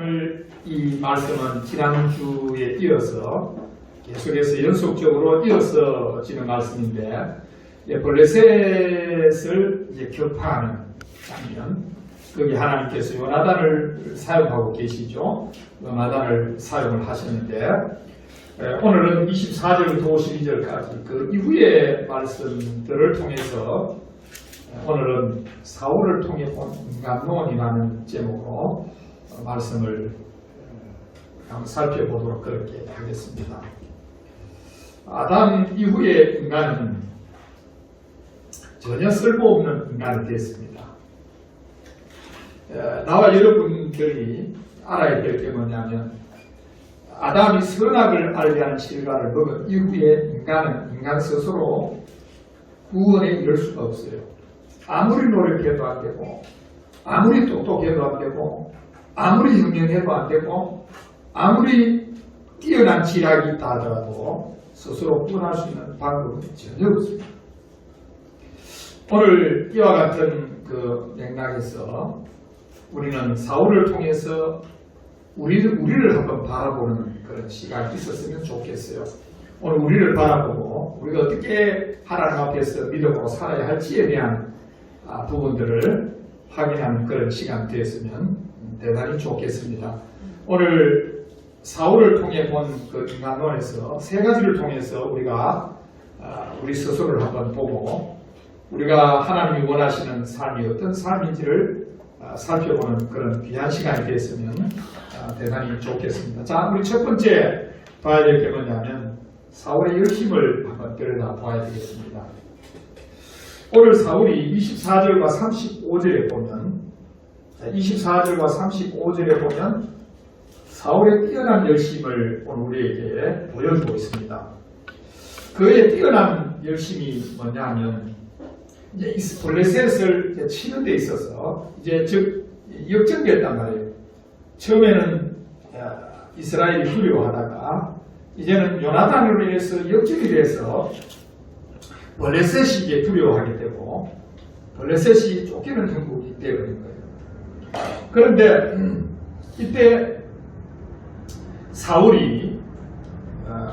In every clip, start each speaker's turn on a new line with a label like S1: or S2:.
S1: 오늘 이 말씀은 지난주에 이어서 계속해서 연속적으로 이어서지는 말씀인데, 블레셋을 이제 격파하는 장면, 거기 하나님께서 요나단을 사용하고 계시죠. 요나단을 사용을 하셨는데, 오늘은 24절부터 52절까지 그 이후의 말씀들을 통해서 오늘은 사울을 통해 본 인간론이라는 제목으로 말씀을 한번 살펴보도록 그렇게 하겠습니다. 아담 이후의 인간은 전혀 쓸모없는 인간이 됐습니다. 나와 여러분들이 알아야 될 게 뭐냐면, 아담이 선악을 알게 하는 실과를 먹은 이후에 인간 스스로 구원에 이를 수가 없어요. 아무리 노력해도 안 되고, 아무리 똑똑해도 안 되고, 아무리 현명해도 안 되고, 아무리 뛰어난 지략이 있다 하더라도 스스로 구원할 수 있는 방법은 전혀 없습니다. 오늘 이와 같은 그 맥락에서 우리는 사울을 통해서 우리를 한번 바라보는 그런 시간이 있었으면 좋겠어요. 오늘 우리를 바라보고 우리가 어떻게 하나님 앞에서 믿음으로 살아야 할지에 대한 부분들을 확인하는 그런 시간이 되었으면 대단히 좋겠습니다. 오늘 사울을 통해 본 그 인간론에서 세 가지를 통해서 우리가 우리 스스로를 한번 보고 우리가 하나님이 원하시는 삶이 어떤 삶인지를 살펴보는 그런 귀한 시간이 되었으면 대단히 좋겠습니다. 자, 우리 첫 번째 봐야 될 게 뭐냐면 사울의 열심을 한번 들여다봐야 되겠습니다. 오늘 사울이 24절과 35절에 보면 24절과 35절에 보면 사울의 뛰어난 열심을 오늘 우리에게 보여주고 있습니다. 그의 뛰어난 열심이 뭐냐 하면 이제 블레셋을 치는 데 있어서 이제 역전됐단 말이에요. 처음에는 이스라엘이 두려워하다가 이제는 요나단으로 인해서 역전이 돼서 블레셋이 이제 두려워하게 되고 블레셋이 쫓기는 형국이 되어버린 거예요. 그런데 이때 사울이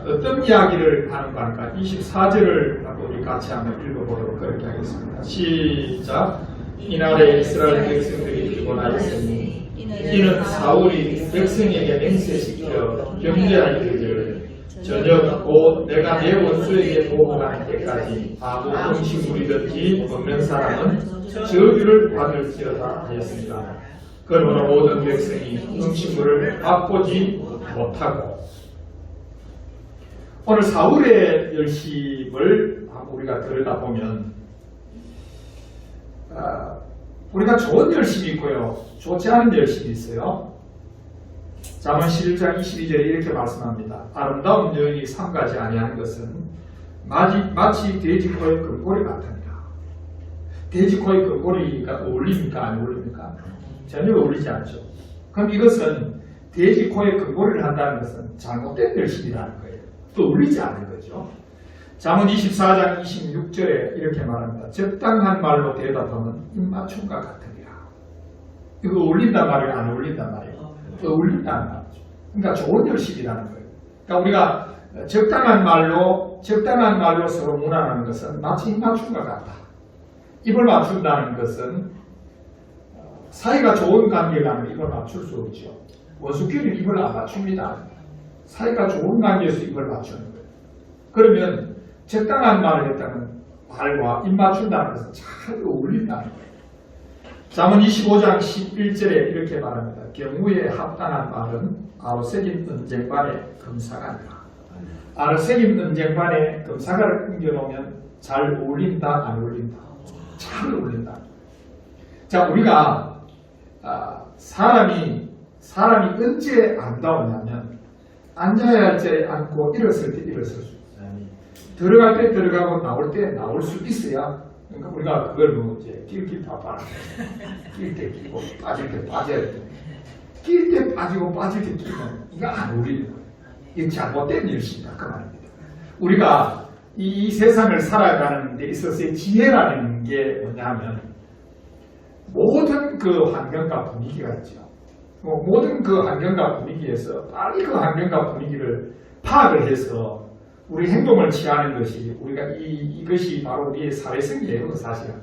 S1: 어떤 이야기를 하는가 하니까 24절을 우리 같이 한번 읽어보도록 그렇게 하겠습니다. 시작. 이날에 이스라엘 백성들이 피곤하였으니 이는 사울이 백성에게 맹세시켜 경계하기를 저녁 곧 내가 내 원수에게 보고하는 때까지 아무 음식물이든지 먹는 사람은 저주를 받을지어다 하였습니다. 그러므로 모든 백성이 음식물을 맛보지 못하고, 오늘 사울의 열심을 우리가 들여다보면 우리가 좋은 열심이 있고요, 좋지 않은 열심이 있어요. 잠언 11장 22절에 이렇게 말씀합니다. 아름다운 여인이 삼가지 아니하는 것은 마치 돼지 코의 금고리 같으니라. 돼지 코의 금고리가 어울립니까? 안 어울립니까? 전혀 어울리지 않죠. 그럼 이것은 돼지 코에 금고리를 한다는 것은 잘못된 열심이라는 거예요. 또 어울리지 않는 거죠. 잠언 24장 26절에 이렇게 말합니다. 적당한 말로 대답하면 입맞춤과 같으리라. 이거 어울린단 말이에요? 안 어울린단 말이에요? 어울린다는 말이죠. 그러니까 좋은 열심이라는 거예요. 그러니까 우리가 적당한 말로 서로 문안하는 것은 마치 입맞춤과 같다. 입을 맞춘다는 것은 사이가 좋은 관계라면 입을 맞출 수 없죠. 원수끼리 입을 안 맞춥니다. 사이가 좋은 관계에서 입을 맞추는 거예요. 그러면 적당한 말을 했다면 말과 입 맞춘다는 것은 잘 어울린다는 거예요. 잠언 25장 11절에 이렇게 말합니다. 경우에 합당한 말은 아로새김 은쟁반에 금사가니라. 아로새김 은쟁반에 금사가를 옮겨놓으면 잘 어울린다, 안 어울린다? 잘 어울린다. 자, 우리가 사람이 언제 아름다우냐면 앉아야 할 때 앉고 일었을 때 일었을 수 있어요. 들어갈 때 들어가고 나올 때 나올 수 있어야. 그러니까 우리가 그걸 뭐 이제 낄 바빠라. 낄 때 끼고 빠질 때 빠져야 돼. 낄 때 빠지고 빠질 때 끼면 이거 안 어울리는 거예요. 이게 잘못된 일이다 그 말입니다. 우리가 이 세상을 살아가는 데 있어서의 지혜라는 게 뭐냐면 모든 그 환경과 분위기가 있죠. 모든 그 환경과 분위기에서 빨리 그 환경과 분위기를 파악을 해서 우리 행동을 취하는 것이 우리가 이것이 바로 우리의 사회성이에요. 사실은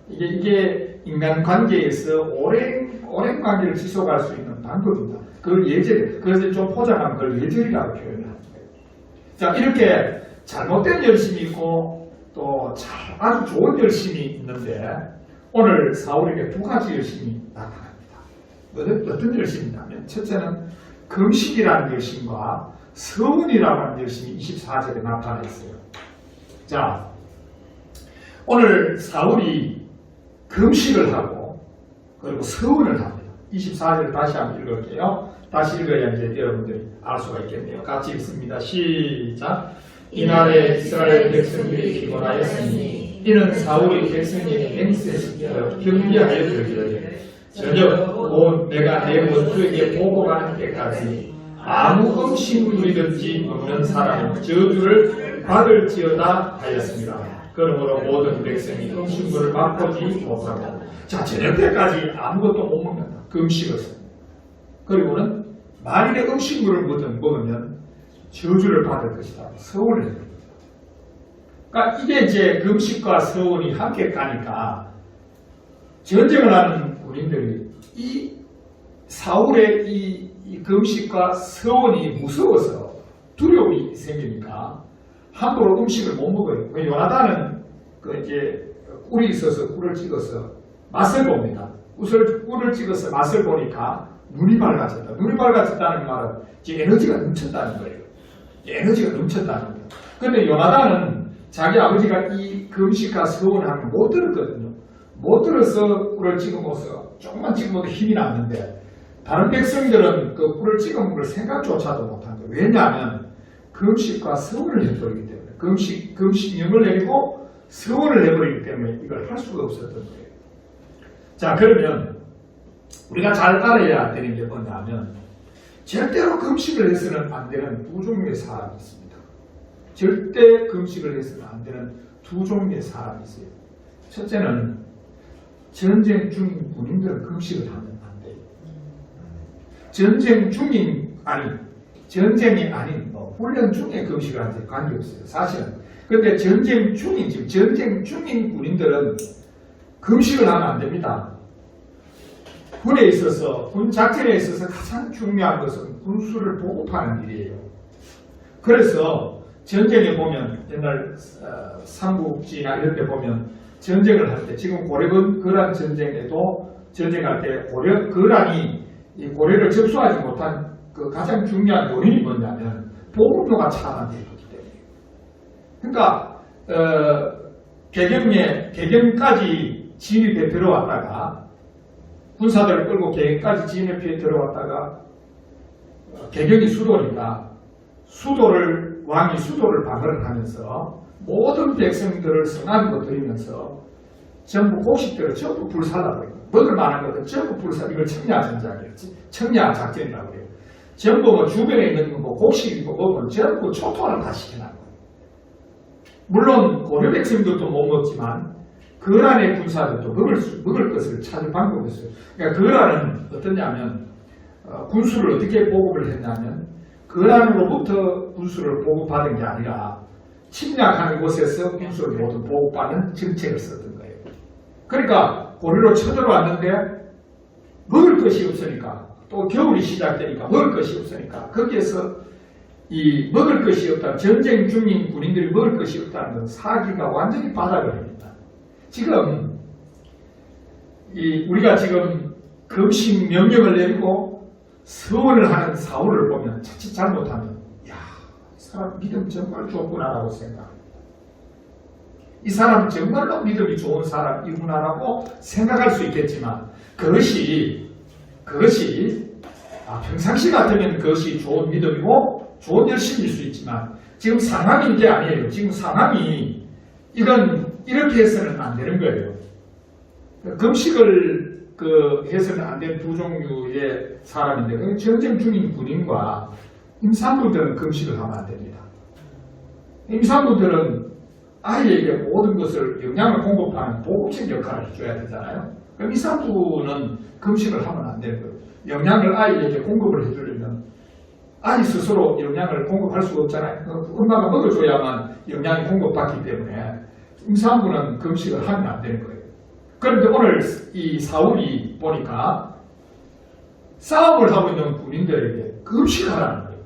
S1: 이게 인간 관계에서 오랜 관계를 지속할 수 있는 방법입니다. 그걸 예절, 그래서 좀 포장하면 그걸 예절이라고 표현을 하는 거예요. 자, 이렇게 잘못된 열심이 있고 또 아주 좋은 열심이 있는데 오늘 사울에게 두 가지 열심이 나타납니다. 어떤 열심이냐면 첫째는 금식이라는 열심과 서원이라고 하는 열심이 24절에 나타나 있어요. 자, 오늘 사울이 금식을 하고 그리고 서원을 합니다. 24절 다시 한번 읽을게요. 다시 읽어야 이제 여러분들이 알 수가 있겠네요. 같이 읽습니다. 시작. 이날에 이스라엘 백성들이 피곤하였으니 이는 사울이 백성에게 맹세시켜 경비하여 들기를 저녁 곧 내가 내 원수에게 보고하는 때까지 아무 음식물이든지 없는 사람은 저주를 받을지어다 하였습니다. 그러므로 모든 백성이 음식물을 맛보지 못하고 자, 저녁 때까지 아무것도 못 먹는다. 금식을 씁니다. 그리고는 만일에 음식물을 먹으면 저주를 받을 것이다. 서원을 해야 됩니다. 그러니까 이게 이제 금식과 서원이 함께 가니까 전쟁을 하는 군인들이 이 사울의 이 금식과 서원이 무서워서 두려움이 생기니까 함부로 음식을 못 먹어요. 요나단은 그 이제 꿀이 있어서 꿀을 찍어서 맛을 봅니다. 꿀을 찍어서 맛을 보니까 눈이 밝아졌다. 눈이 밝아졌다는 말은 이제 에너지가 넘쳤다는 거예요. 에너지가 넘쳤다는 거예요. 그런데 요나단은 자기 아버지가 이 금식과 서원을 하면 못 들었거든요. 못 들어서 꿀을 찍어 먹어서 조금만 찍어 먹어도 힘이 났는데 다른 백성들은 그 꿀을 찍어 먹을 생각조차도 못한 거예요. 왜냐하면 금식과 서원을 해버리기 때문에 금식령을 내리고 서원을 해버리기 때문에 이걸 할 수가 없었던 거예요. 자, 그러면 우리가 잘 알아야 되는 게 뭐냐면 절대로 금식을 해서는 안 되는 두 종류의 사람이 있습니다. 절대 금식을 해서는 안 되는 두 종류의 사람이 있어요. 첫째는 전쟁 중인 군인들은 금식을 하면 안 돼요. 전쟁이 아닌 훈련 중에 금식을 하는데 관계없어요. 사실은. 그런데 전쟁 중인 군인들은 금식을 하면 안 됩니다. 군에 있어서, 군 작전에 있어서 가장 중요한 것은 군수를 보급하는 일이에요. 그래서 전쟁에 보면 옛날 삼국지나 이런 데 보면 전쟁을 할 때 지금 고려거란 전쟁에도 전쟁할 때 거란이 이 고려를 접수하지 못한 그 가장 중요한 요인이 뭐냐면 보급로가 차단되어 있기 때문에. 그러니까 개경까지 진입해 들어왔다가 군사들을 끌고 개경까지 진입해 들어왔다가 개경이 수도니까 왕이 수도를 방어를 하면서 모든 백성들을 성안으로 들이면서 전부 곡식들을 전부 불살라버려요. 먹을 만한 것들 전부 불살, 이걸 청야작전이라고 해요. 전부 주변에 있는 곡식이고 먹으면 전부 초토화를 다 시켜놔요. 물론 고려 백성들도 못 먹지만 거란의 군사들도 먹을 것을 찾을 방법이 있어요. 그러니까 거란은 어떠냐면 군수를 어떻게 보급을 했냐면 거란으로부터 군수를 보급받은 게 아니라 침략하는 곳에서 군수를 모두 보급받는 정책을 썼던 거예요. 그러니까 고려로 쳐들어왔는데 먹을 것이 없으니까 또 겨울이 시작되니까 먹을 것이 없으니까 거기에서 이 먹을 것이 없다, 전쟁 중인 군인들이 먹을 것이 없다는 건 사기가 완전히 바닥을 합니다. 지금 우리가 지금 금식 명령을 내리고 서원을 하는 사울을 보면 자칫 잘못하면 이 사람 믿음 정말 좋구나라고 생각합니다. 이 사람 정말로 믿음이 좋은 사람이구나라고 생각할 수 있겠지만 그것이 평상시 같으면 그것이 좋은 믿음이고 좋은 열심일 수 있지만 지금 상황인 게 아니에요. 지금 상황이 이건 이렇게 해서는 안 되는 거예요. 금식을 해서는 안 되는 두 종류의 사람인데 그 전쟁 중인 군인과 임산부들은 금식을 하면 안 됩니다. 임산부들은 아이에게 모든 것을 영양을 공급하는 보급식 역할을 해줘야 되잖아요. 그럼 임산부는 금식을 하면 안 되는 거예요. 영양을 아이에게 공급을 해주려면 아이 스스로 영양을 공급할 수가 없잖아요. 엄마가 먹어줘야만 영양이 공급받기 때문에 임산부는 금식을 하면 안 되는 거예요. 그런데 오늘 이 사울이 보니까 싸움을 하고 있는 군인들에게 금식하라는 거예요.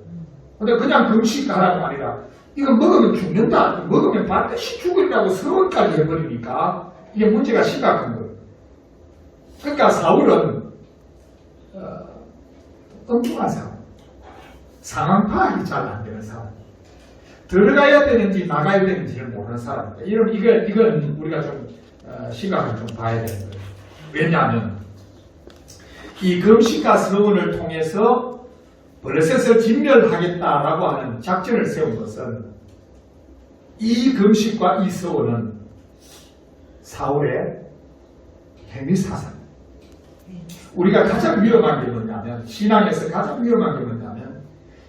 S1: 근데 그냥 금식하라고 아니라 이거 먹으면 죽는다. 먹으면 반드시 죽으리라고 서원까지 해버리니까 이게 문제가 심각한 거예요. 그러니까 사울은 엉뚱한 사람, 상황 파악이 잘 안 되는 사람, 들어가야 되는지 나가야 되는지를 모르는 사람입니다. 이건 우리가 좀 시각을 좀 봐야 되는 거예요. 왜냐하면 이 금식과 서원을 통해서 블레셋을 진멸하겠다라고 하는 작전을 세운 것은 이 금식과 이 서원은 사울의 행위사상. 우리가 가장 위험한 게 뭐냐면, 신앙에서 가장 위험한 게 뭐냐면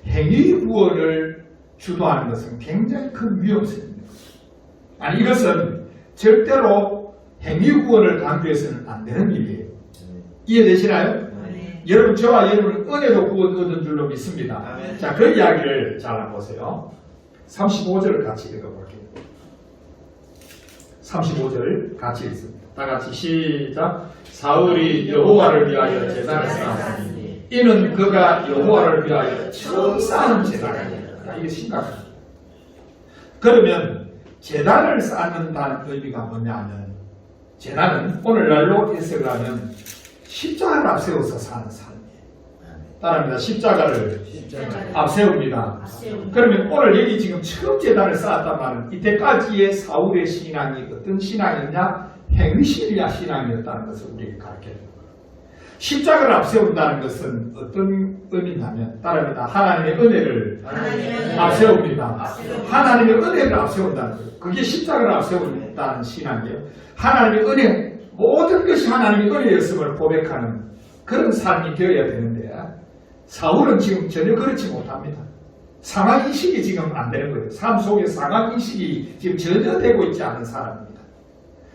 S1: 행위구원을 주도하는 것은 굉장히 큰 위험성입니다. 아니, 이것은 절대로 행위구원을 강조해서는 안 되는 일이에요. 이해되시나요? 여러분, 저와 여러분은 은혜로 구원 얻은 줄로 믿습니다. 자, 그 이야기를 잘 보세요. 35절을 같이 읽어볼게요. 35절 같이 읽습니다. 다 같이 시작. 사울이 여호와를 위하여 제단을 쌓았으니 이는 그가 여호와를 위하여 처음 쌓은 제단이니라. 이게 심각합니다. 그러면 제단을 쌓는다는 의미가 뭐냐면, 제단은 오늘날로 해석을 하면 십자가를 앞세워서 사는 삶이에요. 따라합니다. 십자가를 앞세웁니다. 그러면 오늘 여기 지금 처음 제단을 쌓았단 말은 이때까지의 사울의 신앙이 어떤 신앙이었냐? 행위신이야 신앙이었다는 것을 우리에게 가르쳐주는 거예요. 십자가를 앞세운다는 것은 어떤 의미냐면, 따라합니다. 하나님의 은혜를 앞세웁니다. 하나님의 은혜를 앞세운다는 거예요. 그게 십자가를 앞세운다는 신앙이에요. 하나님의 은혜, 모든 것이 하나님의 은혜였음을 고백하는 그런 삶이 되어야 되는데, 사울은 지금 전혀 그렇지 못합니다. 상황인식이 지금 안 되는 거예요. 삶 속에 상황인식이 지금 전혀 되고 있지 않은 사람입니다.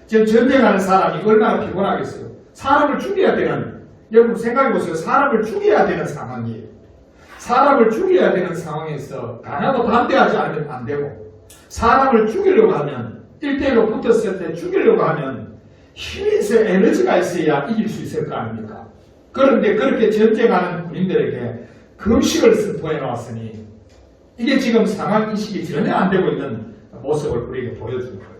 S1: 지금 전쟁하는 사람이 얼마나 피곤하겠어요. 사람을 죽여야 되는, 여러분 생각해보세요. 사람을 죽여야 되는 상황이에요. 사람을 죽여야 되는 상황에서 강하고 담대하지 않으면 안 되고, 사람을 죽이려고 하면, 1대1로 붙었을 때 죽이려고 하면 힘이 있어야, 에너지가 있어야 이길 수 있을 거 아닙니까? 그런데 그렇게 전쟁하는 군인들에게 금식을 선포해 놓았으니 이게 지금 상황인식이 전혀 안 되고 있는 모습을 우리에게 보여주는 거예요.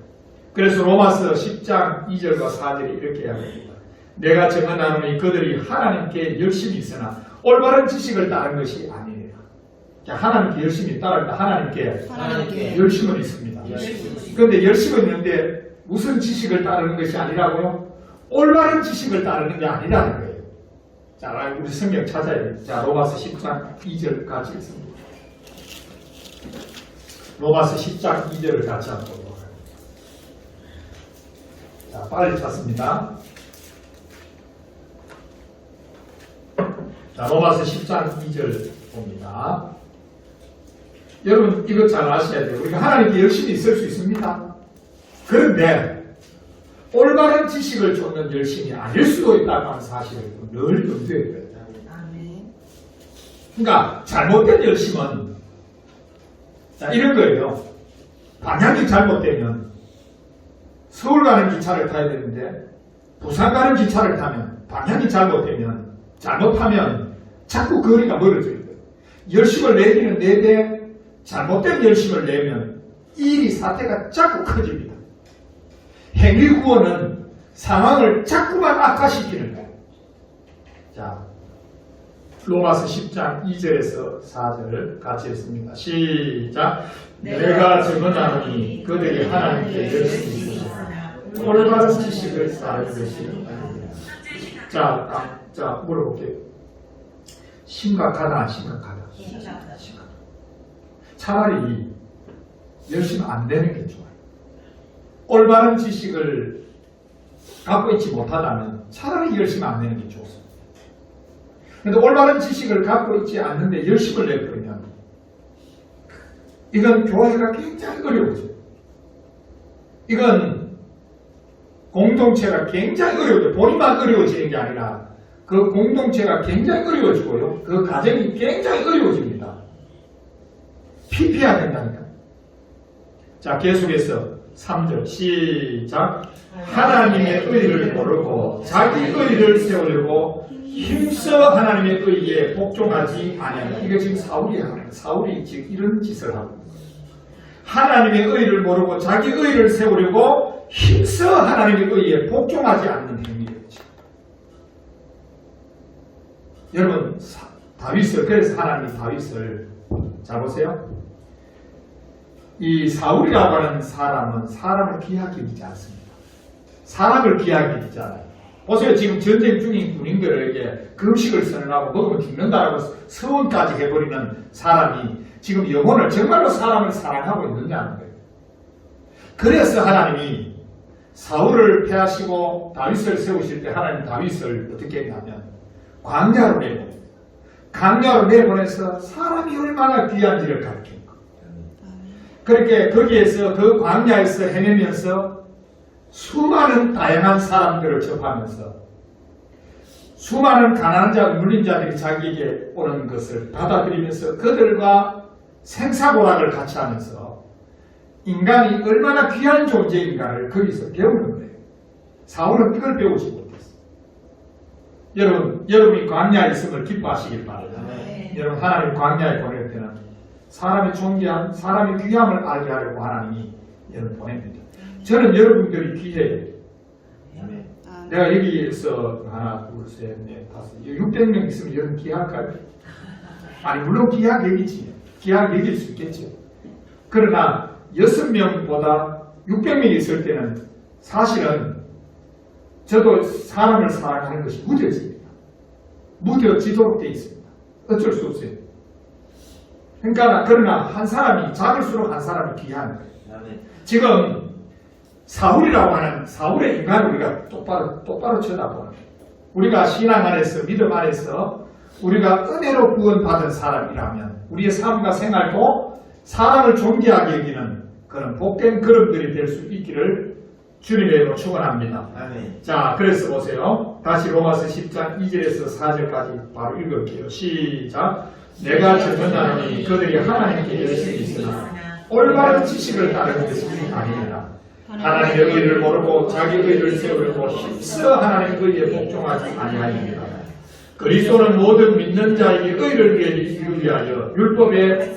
S1: 그래서 로마서 10장 2절과 4절이 이렇게 이야기합니다. 내가 정언하노니 그들이 하나님께 열심히 있으나 올바른 지식을 따른 것이 아니니라. 하나님께 열심히 따릅니다. 하나님께 열심은 있습니다. 그런데 열심은 있는데 무슨 지식을 따르는 것이 아니라고요? 올바른 지식을 따르는 게 아니라는 거예요. 자, 우리 성경 찾아야 돼요. 자, 로마서 10장 2절 같이 읽습니다. 로마서 10장 2절을 같이 한번 보도록 하겠습니다. 자, 빨리 찾습니다. 자, 로마서 10장 2절 봅니다. 여러분, 이거 잘 아셔야 돼요. 우리가 하나님께 열심히 있을 수 있습니다. 그런데 올바른 지식을 쫓는 열심이 아닐 수도 있다는 사실을 늘 염두에 둬야 돼요. 그러니까 잘못된 열심은 자, 이런 거예요. 방향이 잘못되면 서울 가는 기차를 타야 되는데 부산 가는 기차를 타면 방향이 잘못되면, 잘못하면 자꾸 거리가 멀어져요. 열심을 내기는 내되 잘못된 열심을 내면 이 사태가 자꾸 커집니다. 행위구원은 상황을 자꾸만 악화시키는 거예요. 자, 로마서 10장 2절에서 4절을 같이 읽습니다. 시작. 내가 증언하노니 그들이 하나님께 열심히 있으나 올바른 지식을 쌓을 것이 아니라. 자, 물어볼게요. 심각하다, 안 심각하다? 심각하다. 차라리 열심히 안 되는 게 좋아요. 올바른 지식을 갖고 있지 못하다면 차라리 열심히 안 내는 게 좋습니다. 그런데 올바른 지식을 갖고 있지 않는데 열심을 내버리면 이건 교회가 굉장히 어려워져요. 이건 공동체가 굉장히 어려워요. 본인만 어려워지는 게 아니라 그 공동체가 굉장히 어려워지고요. 그 가정이 굉장히 어려워집니다. 피피해야 된다니까. 자, 계속해서 3절 시작. 하나님의 의를 모르고 자기 의를 세우려고 힘써 하나님의 의에 복종하지 아니하는. 이거 지금 사울이 지금 이런 짓을 하고 있는 거예요. 하나님의 의를 모르고 자기 의를 세우려고 힘써 하나님의 의에 복종하지 않는 행위예요. 여러분, 다윗을, 그래서 하나님이 다윗을, 자 보세요. 이 사울이라고 하는 사람은 사람을 귀하게 여기지 않습니다. 사람을 귀하게 여기지 않아요. 보세요. 지금 전쟁 중인 군인들에게 금식을 선언하고 먹으면 죽는다라고 서원까지 해버리는 사람이 지금 영혼을 정말로 사람을 사랑하고 있느냐는 거예요. 그래서 하나님이 사울을 패하시고 다윗을 세우실 때 하나님 다윗을 어떻게 했냐면 광야로 내보냅니다. 광야로 내보내서 사람이 얼마나 귀한지를 가르칩니다. 그렇게 거기에서 그 광야에서 헤매면서 수많은 다양한 사람들을 접하면서 수많은 가난한 자, 물린 자들이 자기에게 오는 것을 받아들이면서 그들과 생사고락을 같이 하면서 인간이 얼마나 귀한 존재인가를 거기서 배우는 거예요. 사울은 이걸 배우지 못했어요. 여러분이 광야에 있음을 기뻐하시길 바랍니다. 여러분, 하나님 광야에 보낼 때는 사람의 존귀함, 사람의 귀함을 알게 하려고 하나님이 여러분 보냅니다. 저는 여러분들이 귀해요. 내가 여기에서 하나, 둘, 셋, 넷, 다섯, 600명 있으면 여러분 귀할까요? 아니, 물론 귀하게 여기지. 귀하게 여길 수 있겠죠. 그러나 6명보다 600명이 있을 때는 사실은 저도 사람을 사랑하는 것이 무뎌집니다. 무뎌지도록 되어 있습니다. 어쩔 수 없어요. 그러니까 그러나 한 사람이 작을수록 한 사람이 귀한 거예요. 지금 사울이라고 하는 사울의 인간을 우리가 똑바로 쳐다보는 거예요. 우리가 신앙 안에서 믿음 안에서 우리가 은혜로 구원받은 사람이라면 우리의 삶과 생활도 사람을 존귀하게 여기는 그런 복된 걸음들이 될 수 있기를 주님의 이름으로 축원합니다. 자, 그래서 보세요. 다시 로마서 10장 2절에서 4절까지 바로 읽을게요. 시작. 내가 전언하노니 그들이 하나님께 열심히 있으나 올바른 지식을 따르는 것이 아니니라. 하나님의 의를 모르고 자기 의를 세우려고 힘써 하나님의 의에 복종하지 아니하니라. 그리스도는 모든 믿는 자에게 의를 위하여 율법의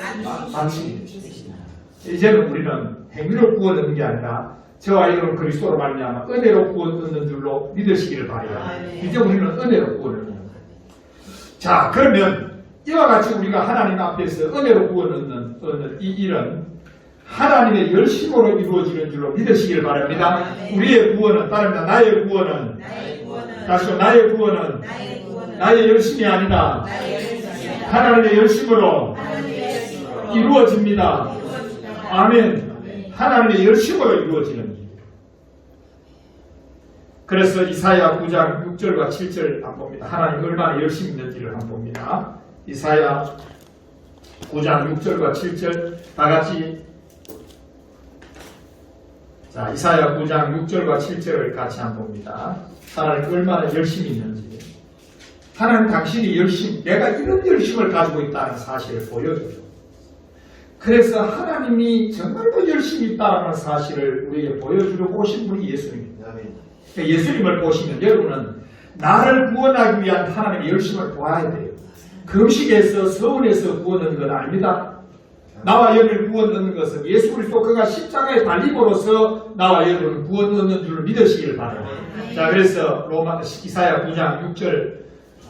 S1: 반칙이 되십니다. 이제는 우리는 행위로 구원 얻는 게 아니라 저와 여러분 그리스도로 말미암아 은혜로 구원 얻는 줄로 믿으시기를 바라요. 이제 우리는 은혜로 구원을 얻는 거예요. 자, 그러면 이와 같이 우리가 하나님 앞에서 은혜로 구원 얻는 이 일은 하나님의 열심으로 이루어지는 줄로 믿으시길 바랍니다. 우리의 구원은 다릅니다. 나의 구원은 다시요, 나의 구원은 나의 열심이 아니다. 하나님의 열심으로 이루어집니다. 아멘. 하나님의 열심으로 이루어지는 일. 그래서 이사야 9장 6절과 7절 한번 봅니다. 하나님 얼마나 열심히 있는지를 한번 봅니다. 이사야 9장 6절과 7절 다같이, 자, 이사야 9장 6절과 7절을 같이 한번 봅니다. 하나님 얼마나 열심히 있는지. 하나님 당신이 내가 이런 열심을 가지고 있다는 사실을 보여줘요. 그래서 하나님이 정말로 열심히 있다는 사실을 우리에게 보여주려고 오신 분이 예수님입니다. 예수님을 보시면 여러분은 나를 구원하기 위한 하나님의 열심을 보아야 돼요. 금식에서 서울에서 구원 얻는 건 아닙니다. 나와 여러분을 구원 얻는 것은 예수 그리스도 그가 십자가에 달림으로써 나와 여러분을 구원 얻는 줄을 믿으시길 바라요. 자, 그래서 이사야 9장 6절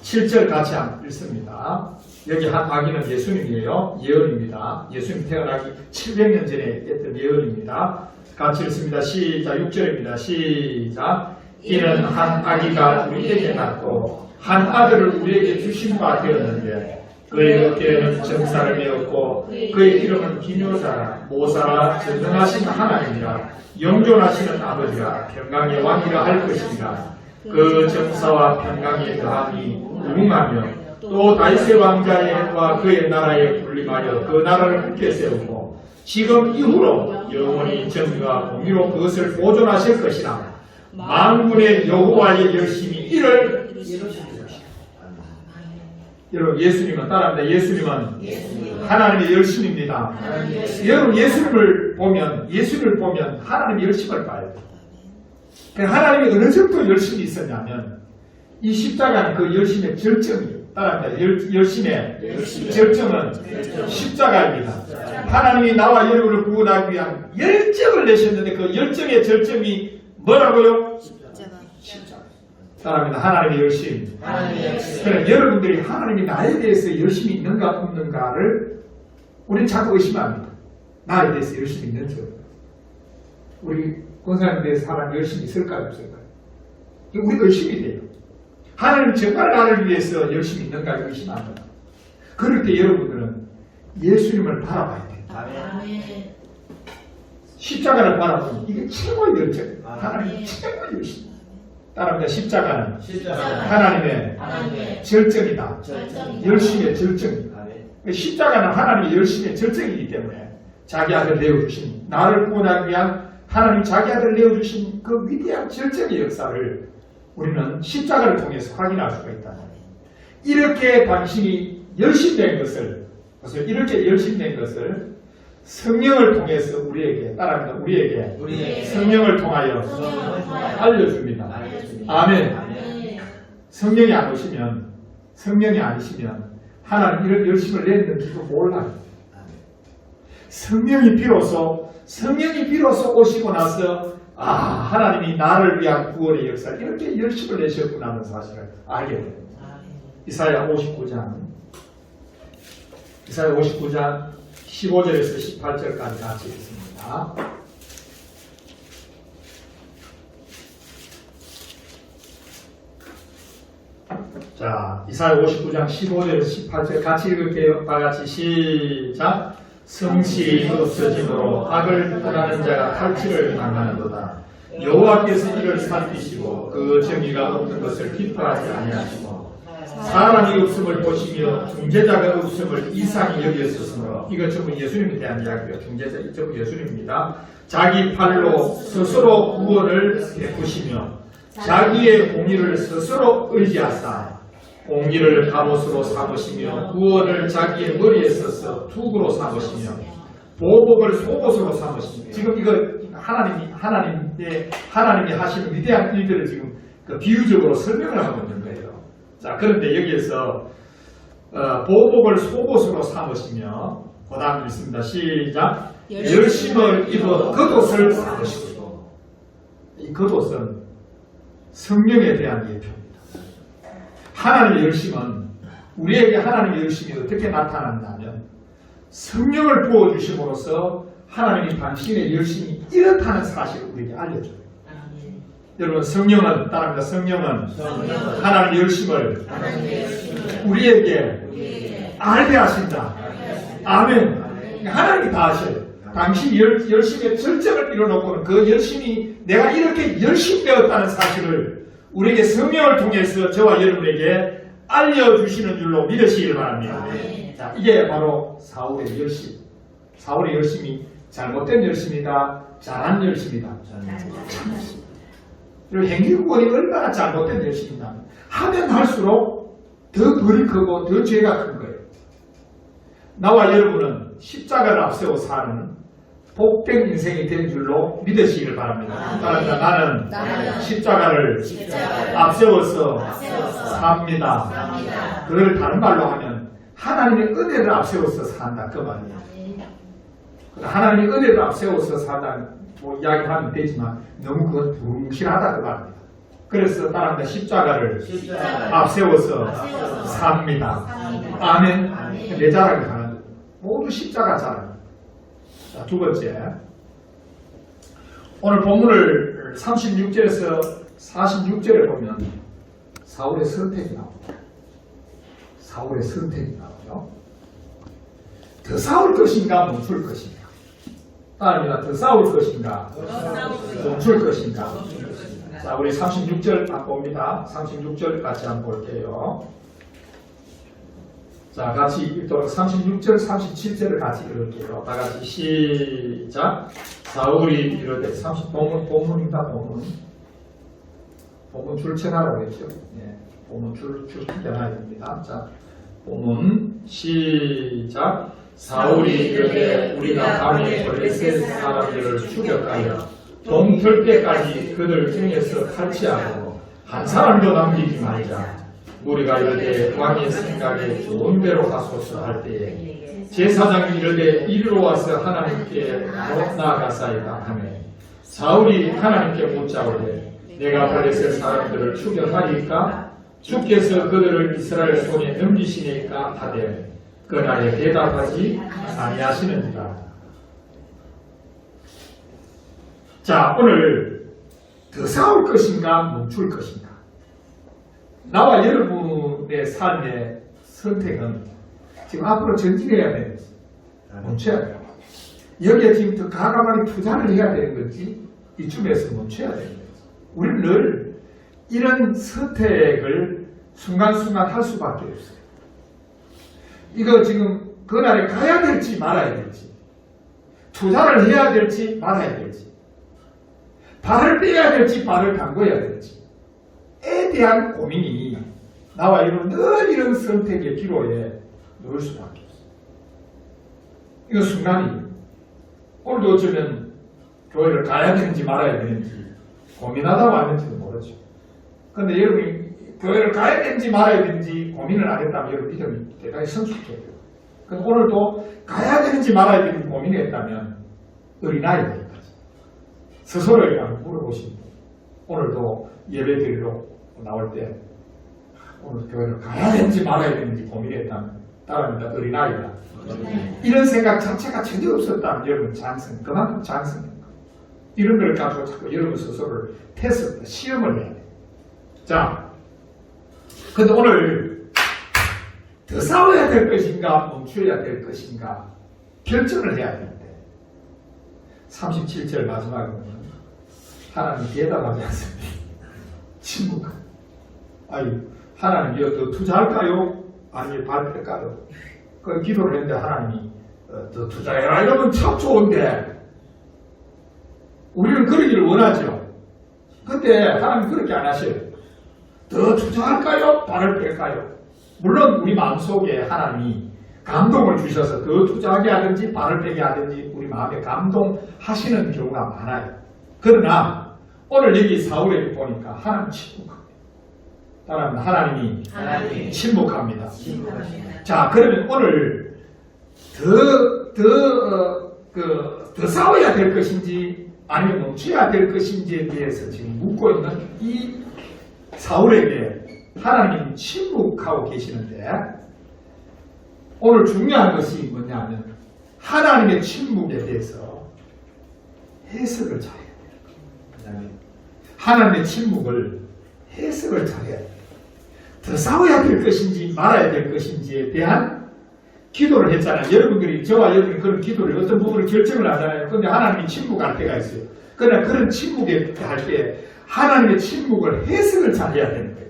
S1: 7절 같이 읽습니다. 여기 한 아기는 예수님이에요. 예언입니다. 예수님 태어나기 700년 전에 했던 예언입니다. 같이 읽습니다. 시작. 6절입니다. 시작. 이는 한 아기가 우리에게 낳고 한 아들을 우리에게 주신 바 되었는데 그의 어깨에는 정사를 메었고 그의 이름은 기묘사라 모사라 전능하신 하나님이라 영존하시는 아버지라 평강의 왕이라 할 것이니라. 그 정사와 평강의 더함이 무궁하며 또 다윗의 왕자와 그의 나라에 군림하여 그 나라를 굳게 세우고 지금 이후로 영원히 정의와 공의로 그것을 보존하실 것이라. 만군의 여호와의 열심히 이를 이루셨습니다. 여러분 예수님은 따라합니다. 예수님은 하나님의 열심입니다. 여러분 예수님을 보면 하나님의 열심을 봐야 돼요. 하나님이 어느 정도 열심히 있었냐면 이 십자가는 그 열심의 절정이에요. 따라합니다. 열심의 절정은 십자가입니다. 하나님이 나와 여러분을 구원하기 위한 열정을 내셨는데 그 열정의 절정이 뭐라고요? 십자가. 따라합니다. 하나님의 열심. 그러니까 여러분들이 하나님이 나에 대해서 열심히 있는가 없는가를 우리는 자꾸 의심합니다. 나에 대해서 열심히 있는지. 우리 권사님에 대해서 하나님 열심히 있을까요 없을까요? 우리도 의심이 돼요. 하나님 정말 나를 위해서 열심히 있는가 의심합니다. 그럴 때 여러분들은 예수님을 바라봐야 됩니다. 십자가를 바라보면 이게 최고의 열정. 하나님의 최고의 열심. 따라합니다. 십자가는 하나님의 절정이다. 열심의 절정이다. 십자가는 하나님의 열심의 절정이기 때문에 자기 아들 내어주신 나를 구원하기 위한 하나님 자기 아들 내어주신 그 위대한 절정의 역사를 우리는 십자가를 통해서 확인할 수가 있다. 이렇게 당신이 열심된 것을 이렇게 열심된 것을 성령을 통해서 우리에게 따라합니다. 우리에게 성령을 통하여 알려줍니다. 아멘. 성령이 안 오시면 성령이 아니시면 하나님 이런 열심을 냈는지도 몰라요. 성령이 비로소 오시고 나서 하나님이 나를 위한 구원의 역사 이렇게 열심을 내셨구나 하는 사실을 알게 됩니다. 이사야 59장 15절에서 18절까지 같이 읽습니다. 자, 이사야 59장 15절에서 18절 같이 읽을게요. 다 같이 시작. 성실이 없어짐으로 악을 떠나는 자가 탈취를 당하는도다. 여호와께서 이를 살피시고 그 정의가 없는 것을 기뻐하지 아니하시고 사람이 없음을 보시며 중재자가 없음을 이상히 여겼으므로 이것 전부 예수님에 대한 이야기예요. 중재자 전부 예수님입니다. 자기 팔로 스스로 구원을 베푸시며 자기의 공의를 스스로 의지하사 공의를 갑옷으로 삼으시며 구원을 자기의 머리에 써서 투구로 삼으시며 보복을 속옷으로 삼으시며 지금 이거 하나님이 하시는 위대한 일들을 지금 그 비유적으로 설명을 하고 있는 거예요. 자, 그런데 여기에서 보복을 속옷으로 삼으시며 그 다음 읽습니다. 시작. 열심을 입어 겉옷을 삼으시고 이 겉옷은 성령에 대한 예표입니다. 하나님의 열심은 우리에게 하나님의 열심이 어떻게 나타난다면 성령을 부어주심으로써 하나님이 당신의 열심이 이렇다는 사실을 우리에게 알려줘요. 여러분 성령은 따라합니다. 성령은 하나님의 열심을 우리에게 알게 하신다. 아멘. 하나님이 다 하셔요. 당신이 열심의 절정을 이뤄놓고는 그 열심이 내가 이렇게 열심히 되었다는 사실을 우리에게 성령을 통해서 저와 여러분에게 알려주시는 줄로 믿으시길 바랍니다. 자, 이게 바로 사울의 열심. 사울의 열심이 잘못된 열심이다, 잘한 열심이다. 그리고 행위구원이 얼마나 잘못된 열심이냐 하면 할수록 더 벌이 크고 더 죄가 큰 거예요. 나와 여러분은 십자가를 앞세워 사는 복된 인생이 된 줄로 믿으시길 바랍니다. 따라서 나는 십자가를 앞세워서 삽니다. 그걸 다른 말로 하면 하나님의 은혜를 앞세워서 산다 그 말이에요. 하나님의 은혜를 앞세워서 산다 뭐 이야기하면 되지만 너무 그건 불무실하다 그 말입니다. 그래서 따라합니다. 십자가를 앞세워서 삽니다. 아멘. 내 자랑이 가는 거예요. 모두 십자가 자랑. 자, 두 번째. 오늘 본문을 36절에서 46절에 보면 사울의 선택이 나옵니다. 사울의 선택이 나오죠. 더 싸울 것인가 멈출 것인가. 따라합니다. 더 싸울 것인가 멈출 것인가. 자, 우리 36절 딱 봅니다. 36절 같이 한번 볼게요. 자, 자, 같이 또 36절, 37절을 같이 읽을게요. 다 같이 시작. 사울이 이르되 본문입니다. 본문 줄쳐놔라고 했죠. 예, 본문 줄쳐놔야 됩니다. 자, 본문 시작. 사울이 이르되 우리가 밤에 블레셋 사람들을 추격하여 동틀 때까지 그들 중에서 칼치하고 한 사람도 남기지 말자. 우리가 이르되 왕의 생각에 좋은 대로 하소서 할 때에 제사장이 이르되 이리로 와서 하나님께 나아가사이다 하며 사울이 하나님께 묻자오되 내가 블레셋 사람들을 추격하리까 주께서 그들을 이스라엘 손에 넘기시니까 하되 그날에 대답하지 아니하시는지라. 자, 오늘 더 싸울 것인가 멈출 것인가? 나와 여러분의 삶의 선택은 지금 앞으로 전진해야 되는 거지. 멈춰야 돼요. 여기에 지금 더 과감하게 투자를 해야 되는 건지 이쯤에서 멈춰야 되는 거지. 우리는 늘 이런 선택을 순간순간 할 수밖에 없어요. 이거 지금 그날에 가야 될지 말아야 될지, 투자를 해야 될지 말아야 될지, 발을 빼야 될지 발을 담궈야 될지 에 대한 고민이 나와 여러분 늘 이런 선택의 기로에 놓을 수밖에 없어요. 이거 순간이에요. 오늘도 어쩌면 교회를 가야 되는지 말아야 되는지 고민하다 왔는지도 모르죠. 그런데 여러분이 교회를 가야 되는지 말아야 되는지 고민을 안 했다면 여러분 믿음이 대단히 성숙해요. 그래서 오늘도 가야 되는지 말아야 되는지 고민했다면 어린아이까지 스스로에게 한번 물어보시면 오늘도 예배드리러 나올 때 오늘 교회를 가야 되는지 말아야 되는지 고민했다면 따라합니다. 어린아이다. 이런 생각 자체가 전혀 없었다면 여러분 그만큼 장성인 거예요. 이런 걸 가지고 자꾸 여러분 스스로를 테스트, 시험을 해야 돼요. 자, 근데 오늘 더 싸워야 될 것인가 멈춰야 될 것인가 결정을 해야 되는데 37절 마지막에 보면 하나님 대답하지 않습니다. 침묵. 아니, 하나님 이거 더 투자할까요? 아니면 반대할까요? 그 기도를 했는데 하나님이 더 투자해라 이러면 참 좋은데 우리는 그러기를 원하죠. 근데 하나님 그렇게 안 하셔요. 더 투자할까요? 발을 뺄까요? 물론 우리 마음속에 하나님이 감동을 주셔서 더 투자하게 하든지 발을 빼게 하든지 우리 마음에 감동하시는 경우가 많아요. 그러나 오늘 여기 사울에게 보니까 하나님 침묵합니다. 따라합니다. 하나님이 침묵합니다. 자, 그러면 오늘 더 싸워야 될 것인지 아니면 멈춰야 될 것인지에 대해서 지금 묻고 있는 이 사울에게 하나님이 침묵하고 계시는데 오늘 중요한 것이 뭐냐면 하나님의 침묵에 대해서 해석을 잘해야 돼요. 하나님의 침묵을 해석을 잘해야 돼요. 더 싸워야 될 것인지 말아야 될 것인지에 대한 기도를 했잖아요. 여러분들이 저와 여러분이 그런 기도를 어떤 부분을 결정을 하잖아요. 그런데 하나님이 침묵할 때가 있어요. 그러나 그런 침묵에 할 때 하나님의 침묵을 해석을 잘해야 되는 거예요.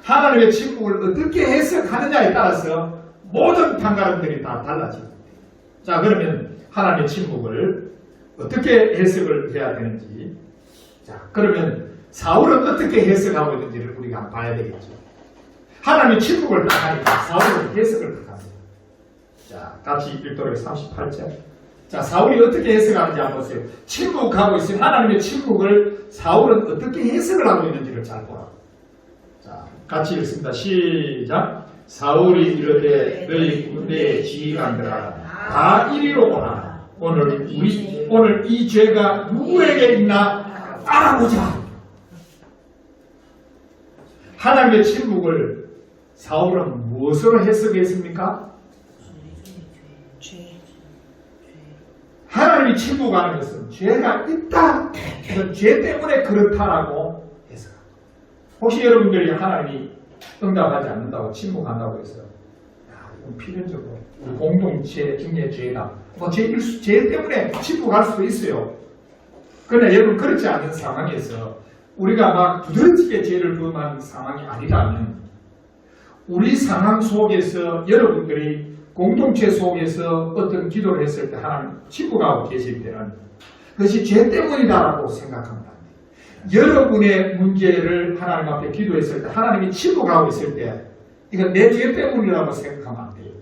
S1: 하나님의 침묵을 어떻게 해석하느냐에 따라서 모든 판가름들이 다 달라집니다. 자, 그러면 하나님의 침묵을 어떻게 해석을 해야 되는지, 자, 그러면 사울은 어떻게 해석하고 있는지를 우리가 한번 봐야 되겠죠. 하나님의 침묵을 딱 하니까 사울은 해석을 딱 하세요. 자, 같이 읽도록 38절. 자, 사울이 어떻게 해석하는지 한번 보세요. 침묵하고 있으면 하나님의 침묵을 사울은 어떻게 해석을 하고 있는지를 잘 보라. 자, 같이 읽습니다. 시작. 사울이 이르되 너희 군대의 지휘관들아 다 이리로 오라. 오늘 이 죄가 누구에게 있나 알아보자. 하나님의 침묵을 사울은 무엇으로 해석했습니까? 하나님이 침묵하는 것은 죄가 있다. 그 죄 때문에 그렇다라고 해석합니다. 혹시 여러분들이 하나님이 응답하지 않는다고 침묵한다고 해서 이건 필연적으로 공동체 중에 죄다. 죄 때문에 침묵할 수도 있어요. 그러나 여러분 그렇지 않은 상황에서 우리가 막 두드러지게 죄를 범한 상황이 아니라면 우리 상황 속에서 여러분들이 공동체 속에서 어떤 기도를 했을 때 하나님 침묵하고 계실 때는 그것이 죄 때문이다라고 생각합니다. 여러분의 문제를 하나님 앞에 기도했을 때 하나님이 침묵하고 있을 때 이건 내 죄 때문이라고 생각하면 안 돼요.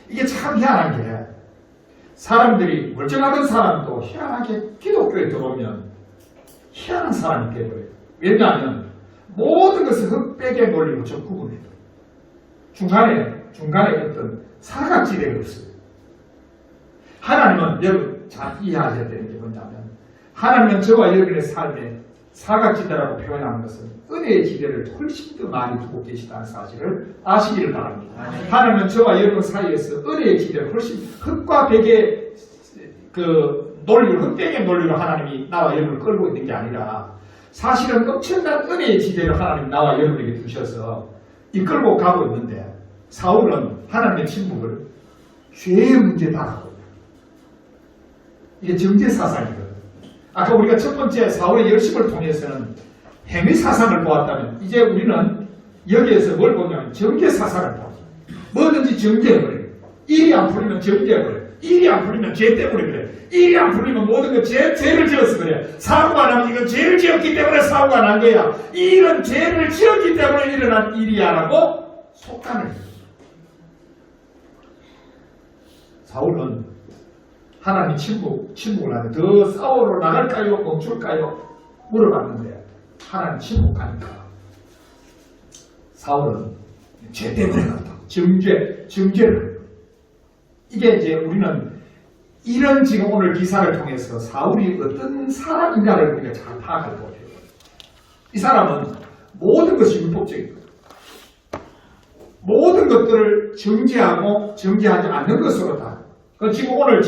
S1: 이게 참 희한한 게 사람들이 멀쩡하던 사람도 희한하게 기독교에 들어오면 희한한 사람이 되어버려요. 왜냐하면 모든 것을 흑백의 논리로 좀 구분해요. 중간에 어떤 사각지대가 없어요. 하나님은 여러분 잘 이해하셔야 되는 게 뭐냐면 하나님은 저와 여러분의 삶에 사각지대라고 표현하는 것은 은혜의 지대를 훨씬 더 많이 두고 계시다는 사실을 아시기를 바랍니다. 하나님은 저와 여러분 사이에서 은혜의 지대를 훨씬 흑과 백의 그 논리로 흑백의 논리로 하나님이 나와 여러분을 끌고 있는 게 아니라 사실은 엄청난 은혜의 지대를 하나님 나와 여러분에게 주셔서 이끌고 가고 있는데 사울은 하나님의 침묵을 죄의 문제다라고 이게 정죄사상이거든요. 아까 우리가 첫 번째 사울의 열심을 통해서는 행위 사상을 보았다면 이제 우리는 여기에서 뭘 보냐면 정죄사상을 보아요. 뭐든지 정죄해버려요. 일이 안 풀리면 정죄해버려요. 일이 안 풀리면 죄 때문에 그래. 일이 안 풀리면 모든 거 죄를 지어서 그래. 사고가 나면 이건 죄를 지었기 때문에 사고가 난 거야. 이 일은 죄를 지었기 때문에 일어난 일이야 라고 속단을 해요. 사울은 하나님 침묵을 하는데 더 싸우러 나갈까요? 멈출까요? 물어봤는데 하나님 침묵하니까 사울은 죄 때문에 그렇다고 정죄를 이게 이제 우리는 이런 지금 오늘 기사를 통해서 사울이 어떤 사람인가를 우리가 잘 파악을 못해요. 이 사람은 모든 것이 율법적인 거예요. 모든 것들을 정죄하고 정죄하지 않는 것으로 다. 지금 오늘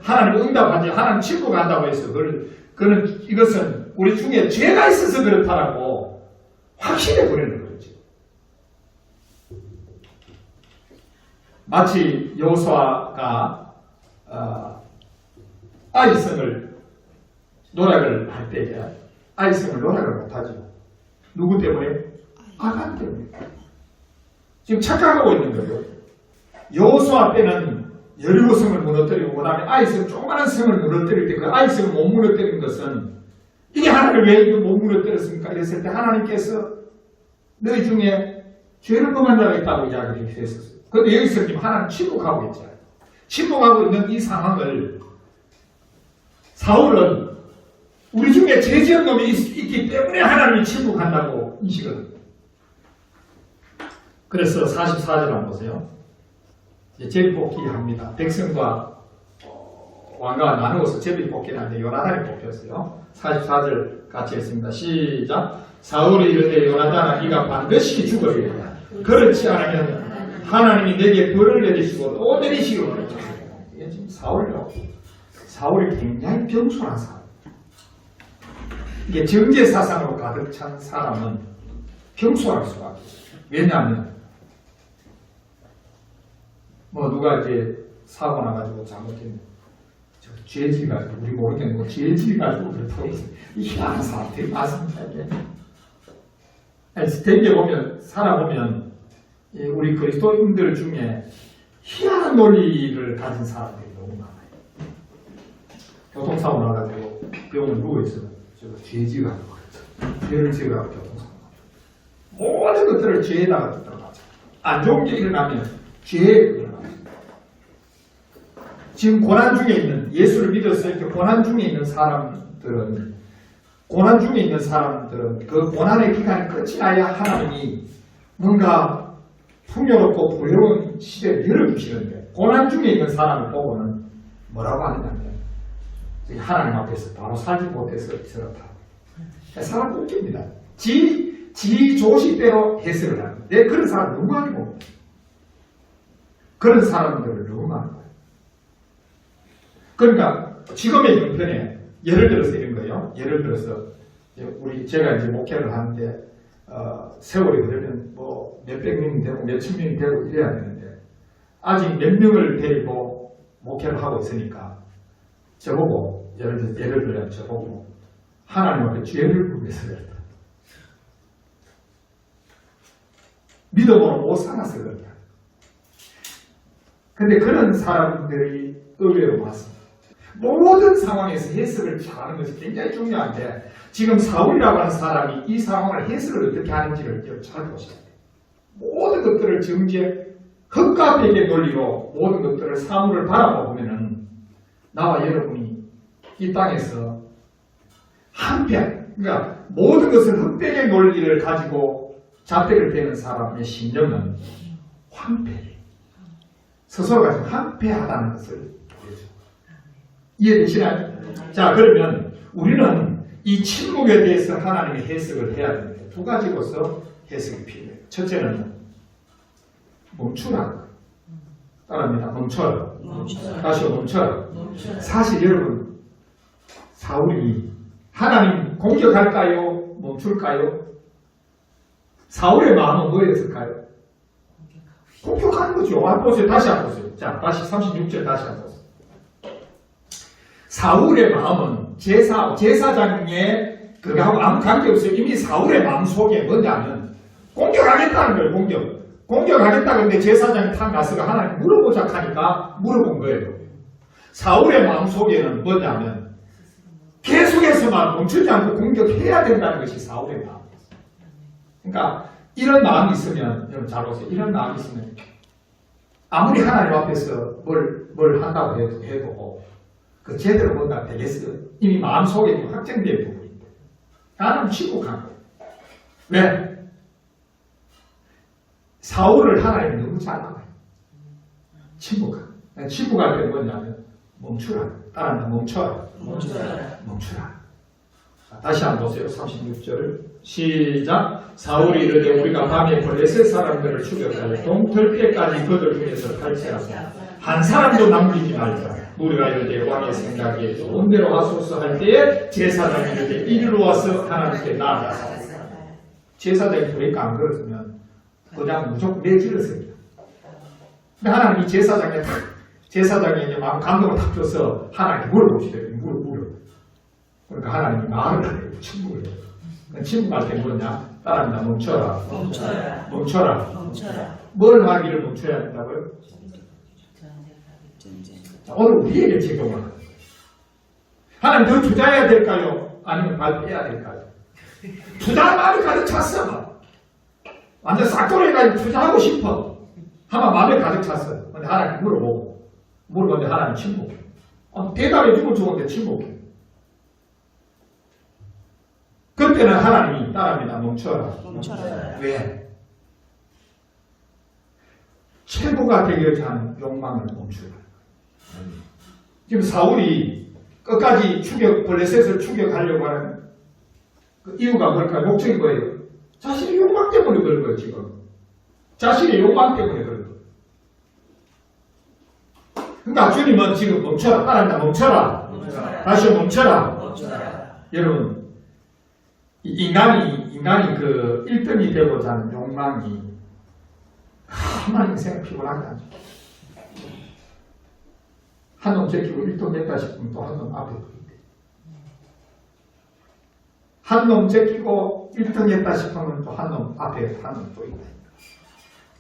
S1: 하나님 응답하지 하나님 침묵한다고 해서 그는 이것은 우리 중에 죄가 있어서 그렇다라고 확신해 버리는 거죠. 마치 여호수아가 아이성을 노력을 할 때에 아이성을 노력을 못하죠. 누구 때문에? 아간 때문에. 지금 착각하고 있는 거예요. 여호수아 때는 여리고성을 무너뜨리고 그 다음에 아이성 조그마한 성을 무너뜨릴 때 그 아이성을 못 무너뜨린 것은 이게 하나님을 왜 이거 못 무너뜨렸습니까? 이랬을 때 하나님께서 너희 중에 죄를 범한 자가 있다고 이야기를 했었어요. 그런데 여기서 지금 하나님 침묵하고 있잖아요. 침묵하고 있는 이 상황을 사울은 우리 중에 죄 지은 놈이 있기 때문에 하나님이 침묵한다고 인식을. 그래서 44절 한번 보세요. 제비뽑기 합니다. 백성과 왕가가 나누어서 제비뽑기를 하는데 요나단이 뽑혔어요. 44절 같이 했습니다. 시작. 사울이 이르되 요나단아 네가 반드시 죽으리라. 그렇지 않으면 하나님이 내게 벌을 내리시고 또 내리시고. 이게 지금 사울이 굉장히 겸손한 사람. 이게 정죄사상으로 가득 찬 사람은 겸손할 수밖에 없어요. 왜냐하면 누가 이제 사고 나가지고 잘못했네. 죄질 가지고 우리 모르겠는 죄질 가지고 그렇다고 희한한 사람들이 많습니다. 대개 보면 살아보면 우리 그리스도인들 중에 희한한 논리를 가진 사람들이 너무 많아요. 교통사고 나가지고 병원에 누워있어요. 죄질 가지고 그랬죠. 죄를 지어가지고 교통사고 나가지고 모든 것들을 죄에다가 들어가죠. 안 좋은 게 일어나면 죄에 들어가죠. 지금 고난 중에 있는 예수를 믿어서 이렇게 고난 중에 있는 사람들은 그 고난의 기간이 끝이 나야 하나님이 뭔가 풍요롭고 부여로운 시대를 열어주시는데 고난 중에 있는 사람을 보고는 뭐라고 하느냐면 하나님 앞에서 바로 살지 못해서 저렇다. 사람 웃깁니다. 지 조시대로 해석을 하는데 그런 사람 너무 많이 봅니다. 그런 사람들을 너무 많이 봐요. 그러니까 지금의 형편에 예를 들어서 이런 거예요. 예를 들어서 제가 이제 목회를 하는데 세월이 흐르면 몇백 명이 되고 몇천 명이 되고 이래야 되는데 아직 몇 명을 데리고 목회를 하고 있으니까 저보고 예를 들면 저보고 하나님 앞에 죄를 부르면서 그랬다. 믿음으로 못 살아서 그렇게. 근데 그런 사람들이 의외로 많습니다. 모든 상황에서 해석을 잘하는 것이 굉장히 중요한데 지금 사울이라고 하는 사람이 이 상황을 해석을 어떻게 하는지를 잘 보셔야 돼요. 모든 것들을 정죄, 흙과 백의 논리로 모든 것들을 사물을 바라보면은 나와 여러분이 이 땅에서 한편, 그러니까 모든 것을 흑백의 논리를 가지고 잣대를 대는 사람의 심령은 황폐해. 스스로가 좀 황폐하다는 것을 보여줘. 이해되시나요? 자, 그러면 우리는 이 침묵에 대해서 하나님의 해석을 해야 됩니다. 두 가지로서 해석이 필요해요. 첫째는 멈추라. 따라합니다. 멈춰라. 다시 멈춰라. 사실 여러분, 사울이 하나님 공격할까요? 멈출까요? 사울의 마음은 뭐였을까요? 공격하는 거죠. 한번 보세요. 다시 한번 보세요. 자, 다시 36절 다시 한번 보세요. 사울의 마음은 제사장의 그거하고 아무 관계없어요. 이미 사울의 마음 속에 뭐냐면 공격하겠다는 거예요. 공격하겠다. 근데 제사장이 탁 나서가 하나님 물어보자 하니까 물어본 거예요. 사울의 마음 속에는 뭐냐면 계속해서만 멈추지 않고 공격해야 된다는 것이 사울의 마음이에요. 그러니까 이런 마음이 있으면 여러분 잘 보세요. 이런 마음이 있으면 아무리 하나님 앞에서 뭘 한다고 해도 그 제대로 뭔가 되겠어요. 이미 마음속에 확정된 부분인데 나는 침묵한 거예요. 왜? 사울을 하나님이 너무 잘 알아요. 침묵할 때 뭐냐면 멈추라. 따라한다. 멈춰라. 다시 한번 보세요. 36절 시작. 사울이 이르되 우리가 밤에 블레셋 사람들을 추격하여 동떨피에까지 그들 중에서 탈취하자. 한 사람도 남기지 말자. 우리가 이르되 왕의 생각에 좋은 대로 하소서 할 때에 제사장이 이르되 이리로 와서 하나님께 나아가서 제사장이 그러니까 안 그러면 그냥 무조건 내질렀어요. 근데 하나님이 제사장에게 마음 감동을 탁 줘서 하나님께 물어보시더래요. 물어. 그러니까 하나님이 말을 안 해요. 침묵을 해요. 침묵할 때 뭐냐? 따라합니다. 멈춰라. 뭘 하기를 멈춰야 한다고요? 오늘 우리에게 적용을 합니다. 하나님 더 투자해야 될까요? 아니면 말 빼야 될까요? 투자할 마음이 가득 찼어. 완전 싹돌이가 투자하고 싶어. 하면 마음에 가득 찼어. 근데 하나님 물어보는데 하나님 침묵해. 대답해 주면 좋은데 침묵해. 그때는 하나님이 따라합니다. 멈춰라. 왜? 최고가 되고자 하는 욕망을 멈추라. 지금 사울이 끝까지 블레셋을 추격하려고 하는 그 이유가 뭘까요? 목적이 뭐예요? 자신의 욕망 때문에 그런 거예요, 지금. 자신의 욕망 때문에 그런 거예요. 그러니까 주님은 지금 멈춰라. 따라한다. 멈춰라. 다시 멈춰라. 여러분, 인간이 그 1등이 되고자 하는 욕망이 가만히 생각 피곤하게 하죠. 한 놈 제끼고 1등 됐다 싶으면 또 한 놈 앞에 또 있대. 한 놈 제끼고 1등 됐다 싶으면 또 한 놈 앞에 한 놈 또 있다.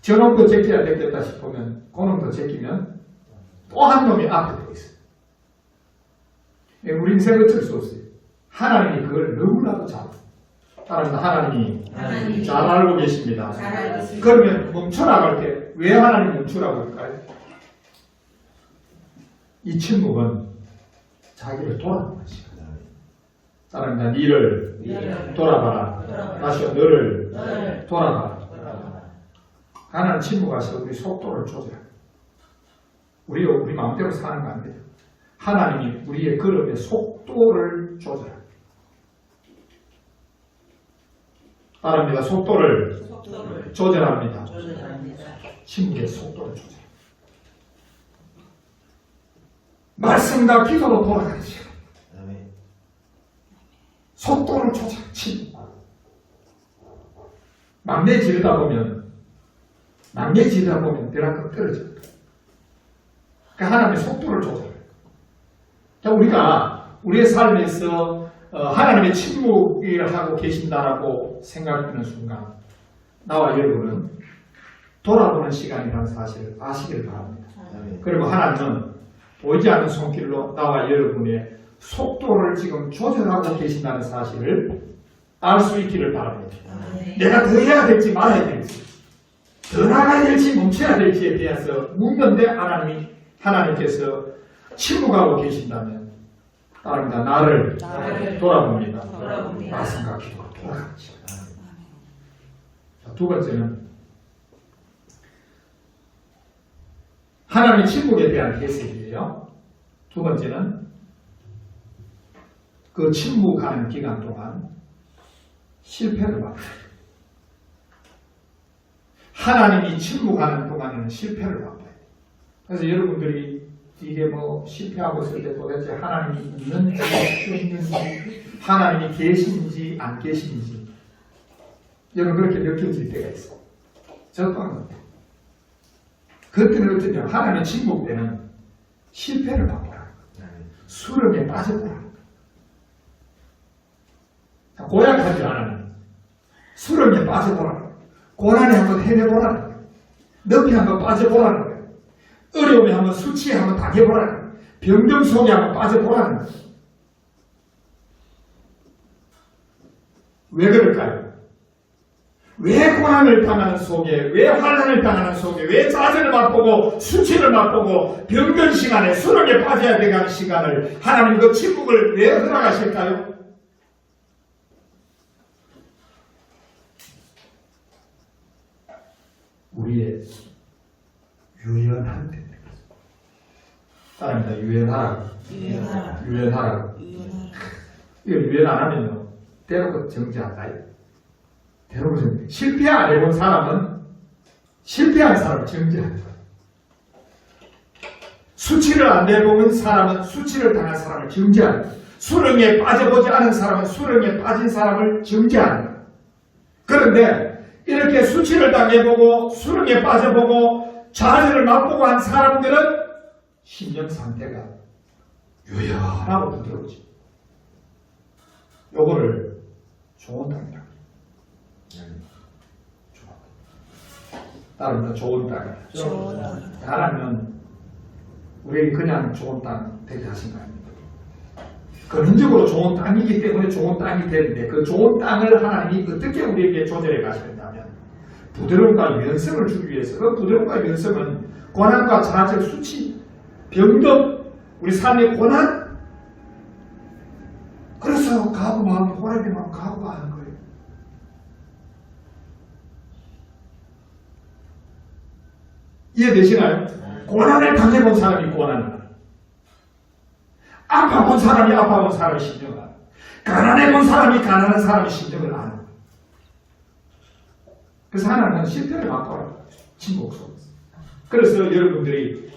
S1: 저놈도 제껴야 되겠다 싶으면 그 놈도 제끼면 또 한 놈이 앞에 또 있어요. 우리 인생 어쩔 수 없어요. 하나님이 그걸 너무나도 잘 알아요. 따라서 하나님이 잘 알고 계십니다. 그러면 멈춰라고 할 때 왜 하나님 멈추라고 할까요? 이 침묵은 자기를 돌아보는 것이다. 따라합니다. 니를 돌아봐라. 다시 너를 돌아봐라. 하나님 침묵하셔서 우리 속도를 조절해. 우리 마음대로 사는 거 아닙니다. 하나님이 우리의 걸음의 속도를 조절해. 따라합니다. 속도를 조절합니다. 침묵의 속도를 조절. 말씀과 기도로 돌아가는 시간. 속도를 조절. 침묵. 막내 지르다 보면 벼락껏 떨어집니다. 그러니까 하나님의 속도를 조절해요. 자, 우리가 우리의 삶에서 하나님의 침묵을 하고 계신다라고 생각하는 순간 나와 여러분은 돌아보는 시간이라는 사실을 아시길 바랍니다. 그리고 하나님은 보이지 않는 손길로 나와 여러분의 속도를 지금 조절하고 계신다는 사실을 알 수 있기를 바랍니다. 내가 더 해야 될지 말아야 될지, 더 나가야 될지 멈춰야 될지에 대해서 묻는데 하나님께서 침묵하고 계신다면 따릅니다. 나를 돌아봅니다. 말씀과 기도가 돌아가죠. 두 번째는 하나님의 침묵에 대한 해석이에요. 두 번째는 그 침묵하는 기간 동안 실패를 받아요. 하나님이 침묵하는 동안에는 실패를 받아요. 그래서 여러분들이 이게 뭐 실패하고 있을 때 도대체 하나님이 있는지 없는지, 하나님이 계신지 안 계신지 여러분 그렇게 느껴질 때가 있어요. 저 또한 그때는 어떠냐, 하나님의 침묵 때는 실패를 받거나 수렁에 빠져보라. 고약하지 않으면 수렁에 빠져보라. 고난에 한번 해내보라는 거예요. 늪에 한번 빠져보라는 거예요. 어려움에 한번 수치에 한번 당해보라는 거예요. 병정 속에 한번 빠져보라는 거예요. 왜 그럴까요? 왜 고난을 당하는 속에, 왜 환난을 당하는 속에, 왜 좌절을 맛보고 수치를 맛보고 병든 시간에 수렁에 빠져야 되는 시간을 하나님 그 침묵을 왜 허락하실까요? 우리의 유연한 때입니다. 따라합니다. 유연하라. 이거 유연 안 하면요, 때로껏 정지한다. 때로껏 실패 안 해본 사람은 실패한 사람을 정지한다. 수치를 안 내보는 사람은 수치를 당한 사람을 정지한다. 수렁에 빠져보지 않은 사람은 수렁에 빠진 사람을 정지한다. 그런데 이렇게 수치를 당해보고 수렁에 빠져보고 좌절을 맛보고 한 사람들은 심령 상태가 유연하고 부드러우지. 요거를 좋은 땅이라고 해요. 따릅니다. 좋은 땅이에요. 하나님은 우리에게 그냥 좋은 땅 되게 하신 거 아닙니다. 근원적으로 좋은 땅이기 때문에 좋은 땅이 되는데 그 좋은 땅을 하나님이 어떻게 우리에게 조절해 가시는다면 부드러움과 유연성을 주기 위해서, 그 부드러움과 유연성은 고난과 좌절, 수치, 병든 우리 삶의 고난, 그래서 가고 마음이 호락이만 가고 하는 거예요. 이해되시나요? 고난을 당해본 사람이 고난을 알아. 아파본 사람이 아파본 사람의 심정을 알아. 가난해본 사람이 가난한 사람의 심정을 알아. 그래서 하나님은 실패를 막고 침묵 속에서. 그래서 여러분들이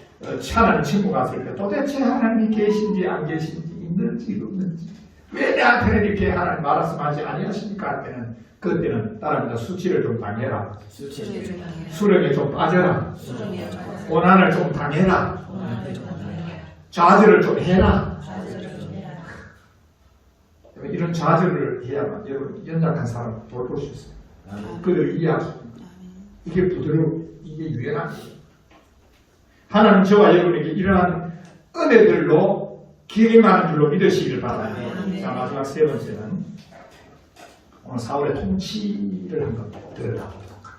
S1: 하나님 침묵했을 때 도대체 하나님이 계신지 안 계신지, 있는지 없는지, 왜 내한테는 이렇게 하나님 말씀하지 아니하십니까? 할 때는, 그때는 따라합니다. 수치를 좀 당해라. 수렁에 좀 빠져라. 고난을 좀 당해라. 좌절을 좀 해라. 이런 좌절을 해야만 여러분 연약한 사람을 돌볼 수 있어요. 그들을 이해하고 이게 부드럽고 이게 유연한 거예요. 하나님 저와 여러분에게 이러한 은혜들로 기름하는 줄로 믿으시길 바랍니다. 자, 마지막 세 번째는 오늘 사울의 통치를 한번 들여다보도록 합니다.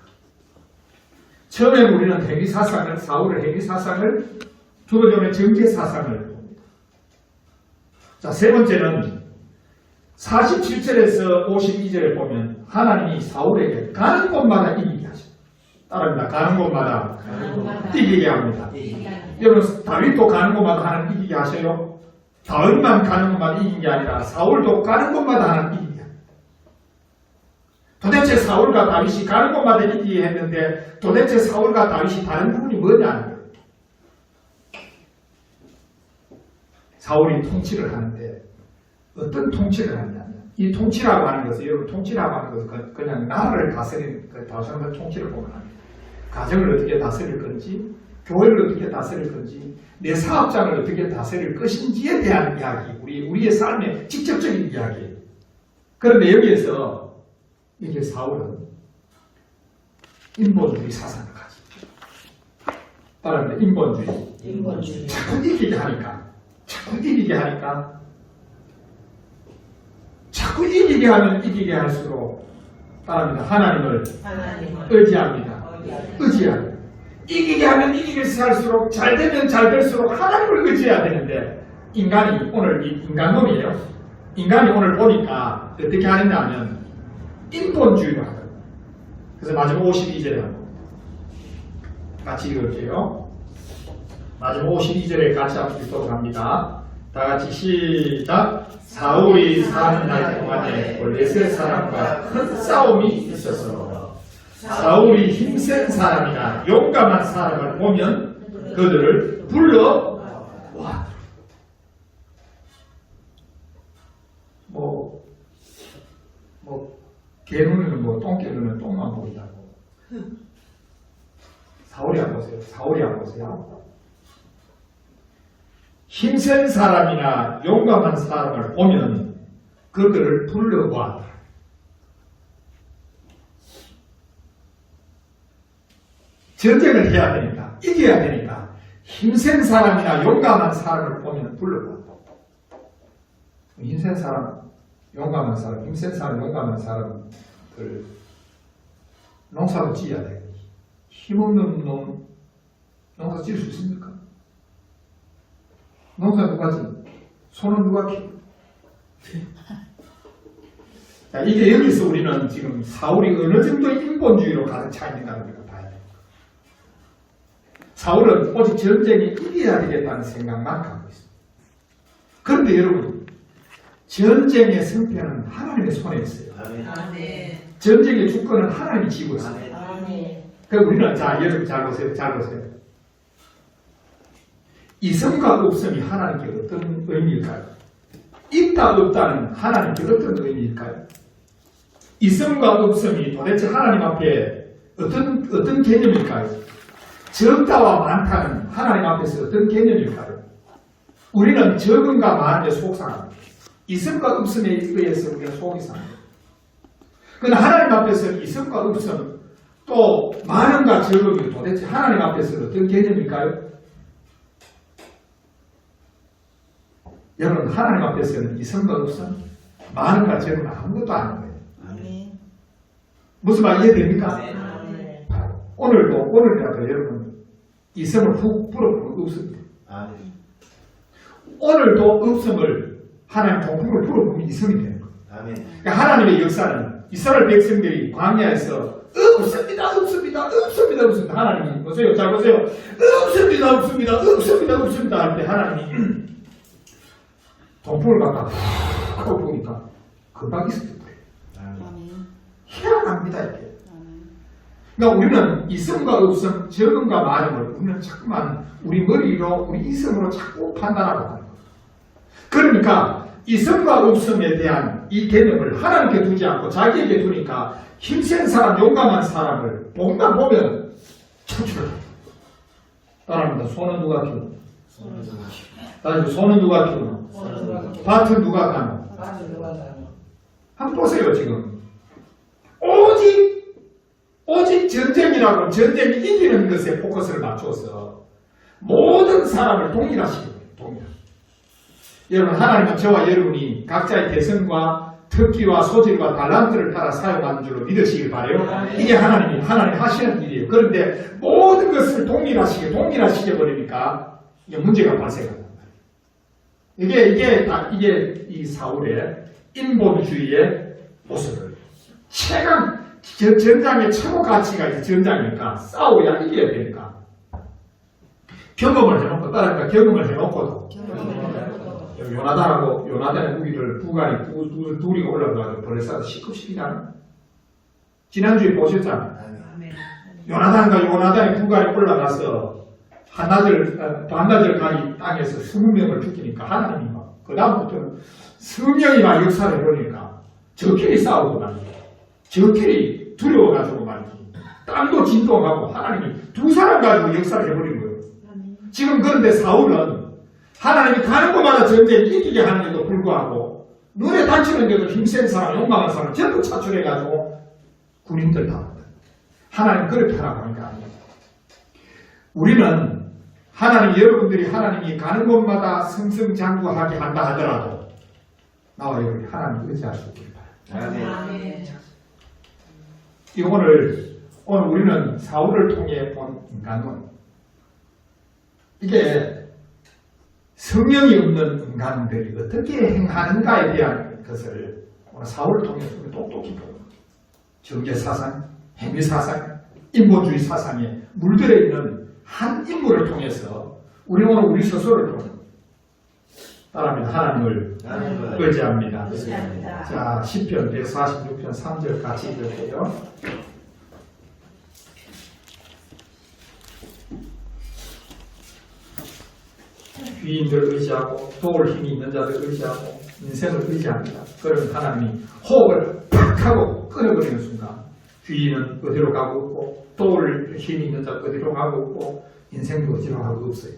S1: 처음에 우리는 행위사상을, 사울의 행위사상을, 두 번째는 정죄사상을 봅니다. 자, 세 번째는 47절에서 52절에 보면 하나님이 사울에게 가는 곳마다 이기게 하십니다. 따라합니다. 가는 곳마다 이기게 합니다. 여러분, 다윗도 가는 곳마다 하나님 이기게 하셔요. 다윗만 가는 곳마다 이기게 아니라 사울도 가는 곳마다 하나님 이기게 합니다. 도대체 사울과 다윗이 가는 곳마다 이기게 했는데 도대체 사울과 다윗이 다른 부분이 뭐냐? 사울이 통치를 하는데 어떤 통치를 하냐면, 이 통치라고 하는 것은, 여러분 통치라고 하는 것은 그냥 나라를 다스리는 그 통치를 보면 합니다. 가정을 어떻게 다스릴 건지, 교회를 어떻게 다스릴 건지, 내 사업장을 어떻게 다스릴 것인지에 대한 이야기, 우리의 삶의 직접적인 이야기예요. 그런데 여기에서 이게 사울은 인본주의 사상을 가지고 따라합니다. 인본주의.
S2: 인본주의.
S1: 자꾸 이기게 하니까. 자꾸 이기게 하니까. 자꾸 이기게 하면 이기게 할수록 따라합니다. 하나님을 의지합니다. 의지합니다. 이기게 하면 이기게 할수록 잘 되면 잘 될수록 하나님을 의지해야 되는데 인간이 오늘 이 인간놈이에요. 인간이 오늘 보니까 어떻게 하느냐면 인본주의로 하거든요. 그래서 마지막 52절에 합니다. 같이 읽을게요. 마지막 52절에 같이 한번 읽도록 합니다. 다 같이 시작. 사울이 사는 날 동안에 블레셋 사람과 큰 싸움이 있었어. 사울이 힘센 사람이나 용감한 사람을 보면 그들을 불러와. 개 눈에는 똥개 눈에는 똥만 보인다고. 사울이 안 보세요. 사울이 안 보세요. 힘센 사람이나 용감한 사람을 보면 그들을 불러보았다. 전쟁을 해야 되니까, 이겨야 되니까 힘센 사람이나 용감한 사람을 보면 불러보았다. 힘센 사람, 용감한 사람, 힘센 사람, 용감한 사람들 농사도 지어야 돼. 힘없는 놈 농사 지을 수 있습니까? 농사 누가 지? 소는 누가 키워? 자, 이게 여기서 우리는 지금 사울이 어느 정도 인본주의로 가득 차 있는가를 우리가 봐야 돼요. 사울은 오직 전쟁에 이겨야 되겠다는 생각만 갖고 있습니다. 그런데 여러분, 전쟁의 승패는 하나님의 손에 있어요. 전쟁의 주권은 하나님이 쥐고 있어요. 그러니까 우리는, 자, 여러분 잘 보세요. 잘 보세요. 이성과 없음이 하나님께 어떤 의미일까요? 있다 없다는 하나님께 어떤 의미일까요? 이성과 없음이 도대체 하나님 앞에 어떤 개념일까요? 적다와 많다는 하나님 앞에서 어떤 개념일까요? 우리는 적음과 많은데 속상합니다. 이성과 없음에 의해서 우리가 속이 상합니다. 그러나 하나님 앞에서는 이성과 없음 또 많음과 적음이 도대체 하나님 앞에서 어떤 개념일까요? 여러분, 하나님 앞에서는 이성과 없음, 많음과 적음은 아무것도 아닌 거예요. 무슨 말 이해됩니까? 오늘이라도 여러분 이성을 훅 풀어보면 없습니다. 오늘도 없음을 하나님 동풍을 풀어보면 이성이 되는 거예요. 그러니까 하나님의 역사는 이스라엘 백성들이 광야에서 없습니다. 하나님이 보세요. 잘 보세요. 없습니다. 할 때 하나님이 동풍을 갖다 하고 보니까 금방 있었던 거예요. 희한합니다, 이렇게. 그러니까 우리는 이성과 없음, 적음과 많음을 우리는 자꾸만 우리 머리로, 우리 이성으로 자꾸 판단하고 하는 거예요. 그러니까 이성과 없음에 대한 이 개념을 하나님께 두지 않고 자기에게 두니까 힘센 사람, 용감한 사람을 복만 보면 창출을 해요. 따라합니다. 소는 누가 키우노? 소는 누가 키우노? 밭은 누가 가노? 한번 보세요, 지금. 오직 전쟁이라고 전쟁이 이기는 것에 포커스를 맞춰서 모든 사람을 동일하시게 돼요. 여러분, 하나님은 저와 여러분이 각자의 개성과 특기와 소질과 달란트를 따라 사용하는 줄로 믿으시길 바라요. 이게 하나님 하시는 일이에요. 그런데 모든 것을 동일하시게 버리니까 이게 문제가 발생한단 말이에요. 이게 이 사울의 인본주의의 모습을 최강 전장의 최고 가치가 이제 전장이니까 싸워야 이겨야 되니까 경험을 해놓고 따라니까 경험을 해놓고도 요나단의 무기를 부간이 둘이 올라가서 벌레싸서 시급시키잖아요. 지난주에 보셨잖아요. 요나단의 부간이 올라가서 반나절 가기 땅에서 20명을 죽이니까 하나님이 막 그 다음부터는 성령이 막 역사를 해보니까 저끼리 싸우고 말이에요. 저끼리 두려워가지고 말이지. 땅도 진동하고 하나님이 두 사람 가지고 역사를 해버린 거예요. 지금 그런데 사울은 하나님이 가는 곳마다 전쟁 이기게 하는데도 불구하고 눈에 다치는데도 힘센 사람, 용감한 사람 전부 차출해가지고 군인들 다 하나님 그렇게 하라고 하니까 아니에요. 우리는 여러분들이 하나님이 가는 곳마다 승승장구하게 한다 하더라도 나와 여러분이 하나님 의지할 수 있기를 바랍니다. 오늘 우리는 사울을 통해 본 인간은 이게 성령이 없는 인간들이 어떻게 행하는가에 대한 것을 오늘 사울을 통해서 우리 똑똑히 보고 정죄사상, 행위사상, 인본주의 사상에 물들어 있는 한 인물을 통해서 우리는 오늘 우리 스스로를 따라합니다. 하나님을 의지합니다. 자, 시편 146편 3절 같이 읽을게요. 귀인들을 의지하고 도울 힘이 있는 자를 의지하고 인생을 의지합니다. 그러면 하나님이 호흡을 팍 하고 끊어버리는 순간 귀인은 어디로 가고 없고 도울 힘이 있는 자가 어디로 가고 없고 인생도 어디로 가고 없어요.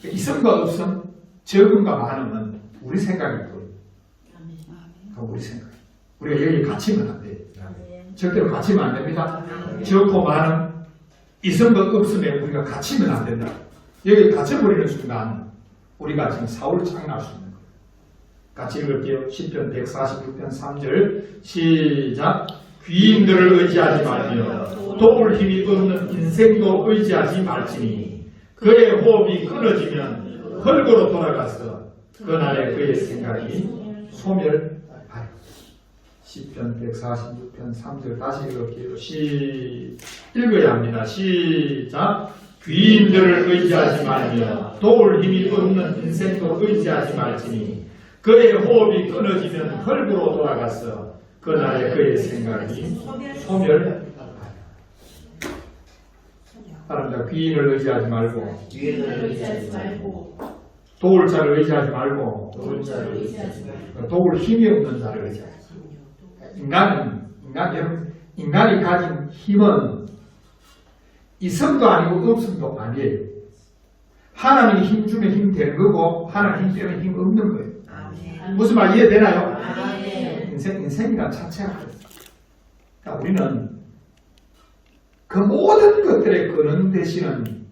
S1: 있음과 없음, 적음과 많음은 우리 생각일 거예요. 우리 생각. 우리가 여기 갇히면 안 돼요. 절대로 갇히면 안 됩니다. 적고 많음, 있음과 없음에 우리가 갇히면 안 된다. 여기 갇혀버리는 순간 우리가 지금 사울을 창현할 수 있는 거예요. 같이 읽을게요. 시편 146편 3절 시작. 귀인들을 의지하지 말며 도울 힘이 없는 인생도 의지하지 말지니 그의 호흡이 끊어지면 흙으로 돌아가서 그날에 그의 생각이 소멸하리라. 시편 146편 3절 다시 읽을게요. 읽어야 합니다. 시작. 귀인들을 의지하지 말며 도울 힘이 없는 인생도 의지하지 말지니 그의 호흡이 끊어지면 흙으로 돌아가서 그날에 그의 생각이 소멸하리라. 사람들 귀인을 의지하지 말고 도울 자를 의지하지 말고 도울 힘이 없는 자를 의지하지 말고 인간이 가진 힘은 있음도 아니고 없음도 아니에요. 하나님이 힘 주면 힘 되는 거고 하나님 힘 때문에 힘 없는 거예요. 무슨 말 이해되나요? 인생이란 자체가 그러니까 우리는 그 모든 것들의 근원 되시는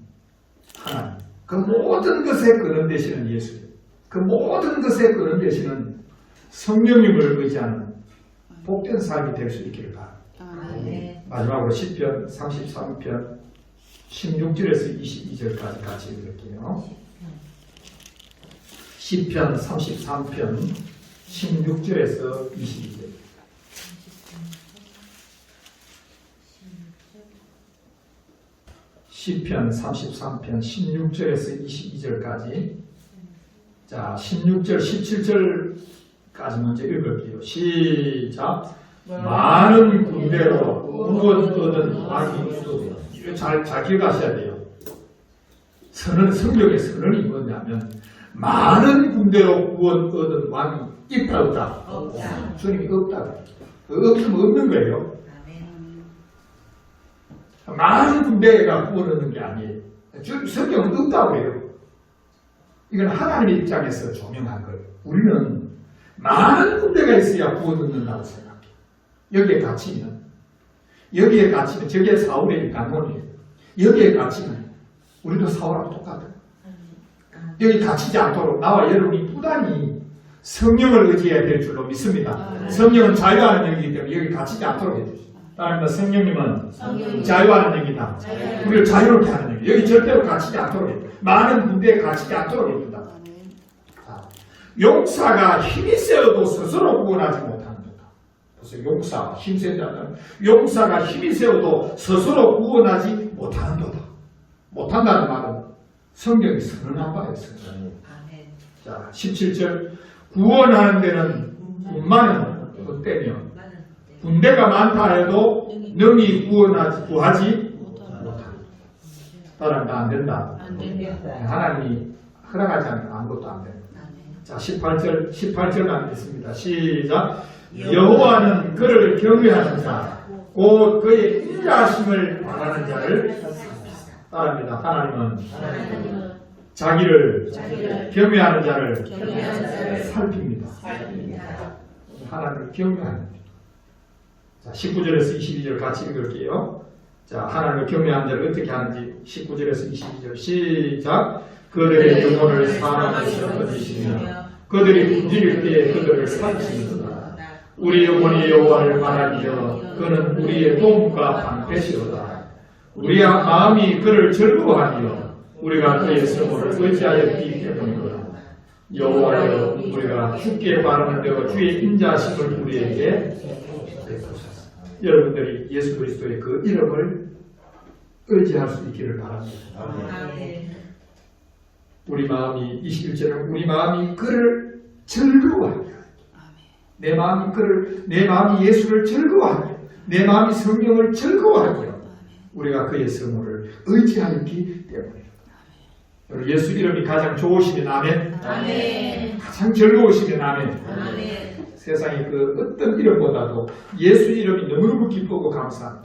S1: 하나님, 그 모든 것의 근원 되시는 예수, 그 모든 것의 근원 되시는 성령님을 의지하는 복된 삶이 될 수 있기를 바랍니다. 마지막으로 시편 33편 16절에서 22절까지 같이 읽을게요. 시편 33편 16절에서 22절. 시편 33편 16절에서 22절까지. 자, 16절, 17절까지 먼저 읽을게요. 시작. 많은 군대로 구원 얻은 왕이 있어도 잘 기억하셔야 돼요. 성경의 선언이 뭐냐면 많은 군대로 구원 얻은 왕이 있다 없다? 주님이 없다. 없으면 없는 거예요. 많은 군대가 구원 얻는 게 아니에요. 성경은 없다고 해요. 이건 하나님의 입장에서 조명한 거예요. 우리는 많은 군대가 있어야 구원 얻는다고 생각해요. 여기에 갇히면 저게 사울의 인간론이에요. 여기에 갇히면 우리도 사울하고 똑같아요. 여기 갇히지 않도록 나와 여러분이 부단히 성령을 의지해야 될 줄로 믿습니다. 성령은 자유하는 영이기 때문에 여기 갇히지 않도록 해주십시오. 따라합니다. 성령님은 자유하는 영이다. 우리를 자유롭게 하는 영. 여기 절대로 갇히지 않도록 해요. 많은 군대에 갇히지 않도록 해준다. 용사가 힘이 세어도 스스로 구원하지 못하는 거다. 보세요. 용사, 힘센 자는 용사가 힘이 세어도 스스로 구원하지 못하는 거다. 못한다는 말은 성경이 선언한 바예요. 자, 17절. 구원하는 데는 군만은 헛되며 군대가 많다 해도 능히 구하지 못한다. 따라합니다. 안 된다. 하나님이 허락하지 않으면 아무것도 안 됩니다. 자, 18절만 있습니다. 시작. 여호와는 그를 경외하는 자, 곧 그의 인자하심을 바라는 자를 따릅니다. 하나님은 자기를 경외하는 자를 살핍니다. 하나님을 경외하는 자, 19절에서 22절 같이 읽을게요. 자, 하나님을 경외하는 자를 어떻게 하는지 19절에서 22절 시작. 그들의 영혼을 사망에서 건지시며 그들이 굶주릴 때에 그들을 살리시는도다. 우리 영혼이 여호와를 바라기여 그는 우리의 도움과 방패시로다. 우리 마음이 그를 즐거워하며 우리가 그의 성호를 의지하였기 때문이로다. 여호와여 우리가 주께 바라는 대로 주의 인자심을 우리에게 베푸소서. 여러분들이 예수 그리스도의 그 이름을 의지할 수 있기를 바랍니다. 우리 마음이 21절에 우리 마음이 그를 즐거워하며 내 마음이 예수를 즐거워하며 내 마음이 성령을 즐거워하며 우리가 그의 성호를 의지하였기 때문이다. 예수 이름이 가장 좋으시면 아멘.
S2: 아멘.
S1: 가장 즐거우시면 아멘.
S2: 아멘.
S1: 세상에 그 어떤 이름보다도 예수 이름이 너무너무 기쁘고 감사한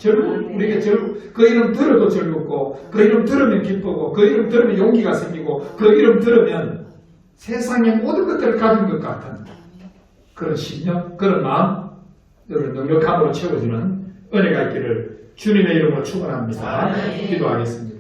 S1: 우리에게 그 이름 들어도 즐겁고 그 이름 들으면 기쁘고 그 이름 들으면 용기가 생기고 그 이름 들으면 세상의 모든 것들을 가진 것 같은 그런 신념, 그런 마음, 그런 넉넉함으로 채워주는 은혜가 있기를 주님의 이름으로 축원합니다. 기도하겠습니다.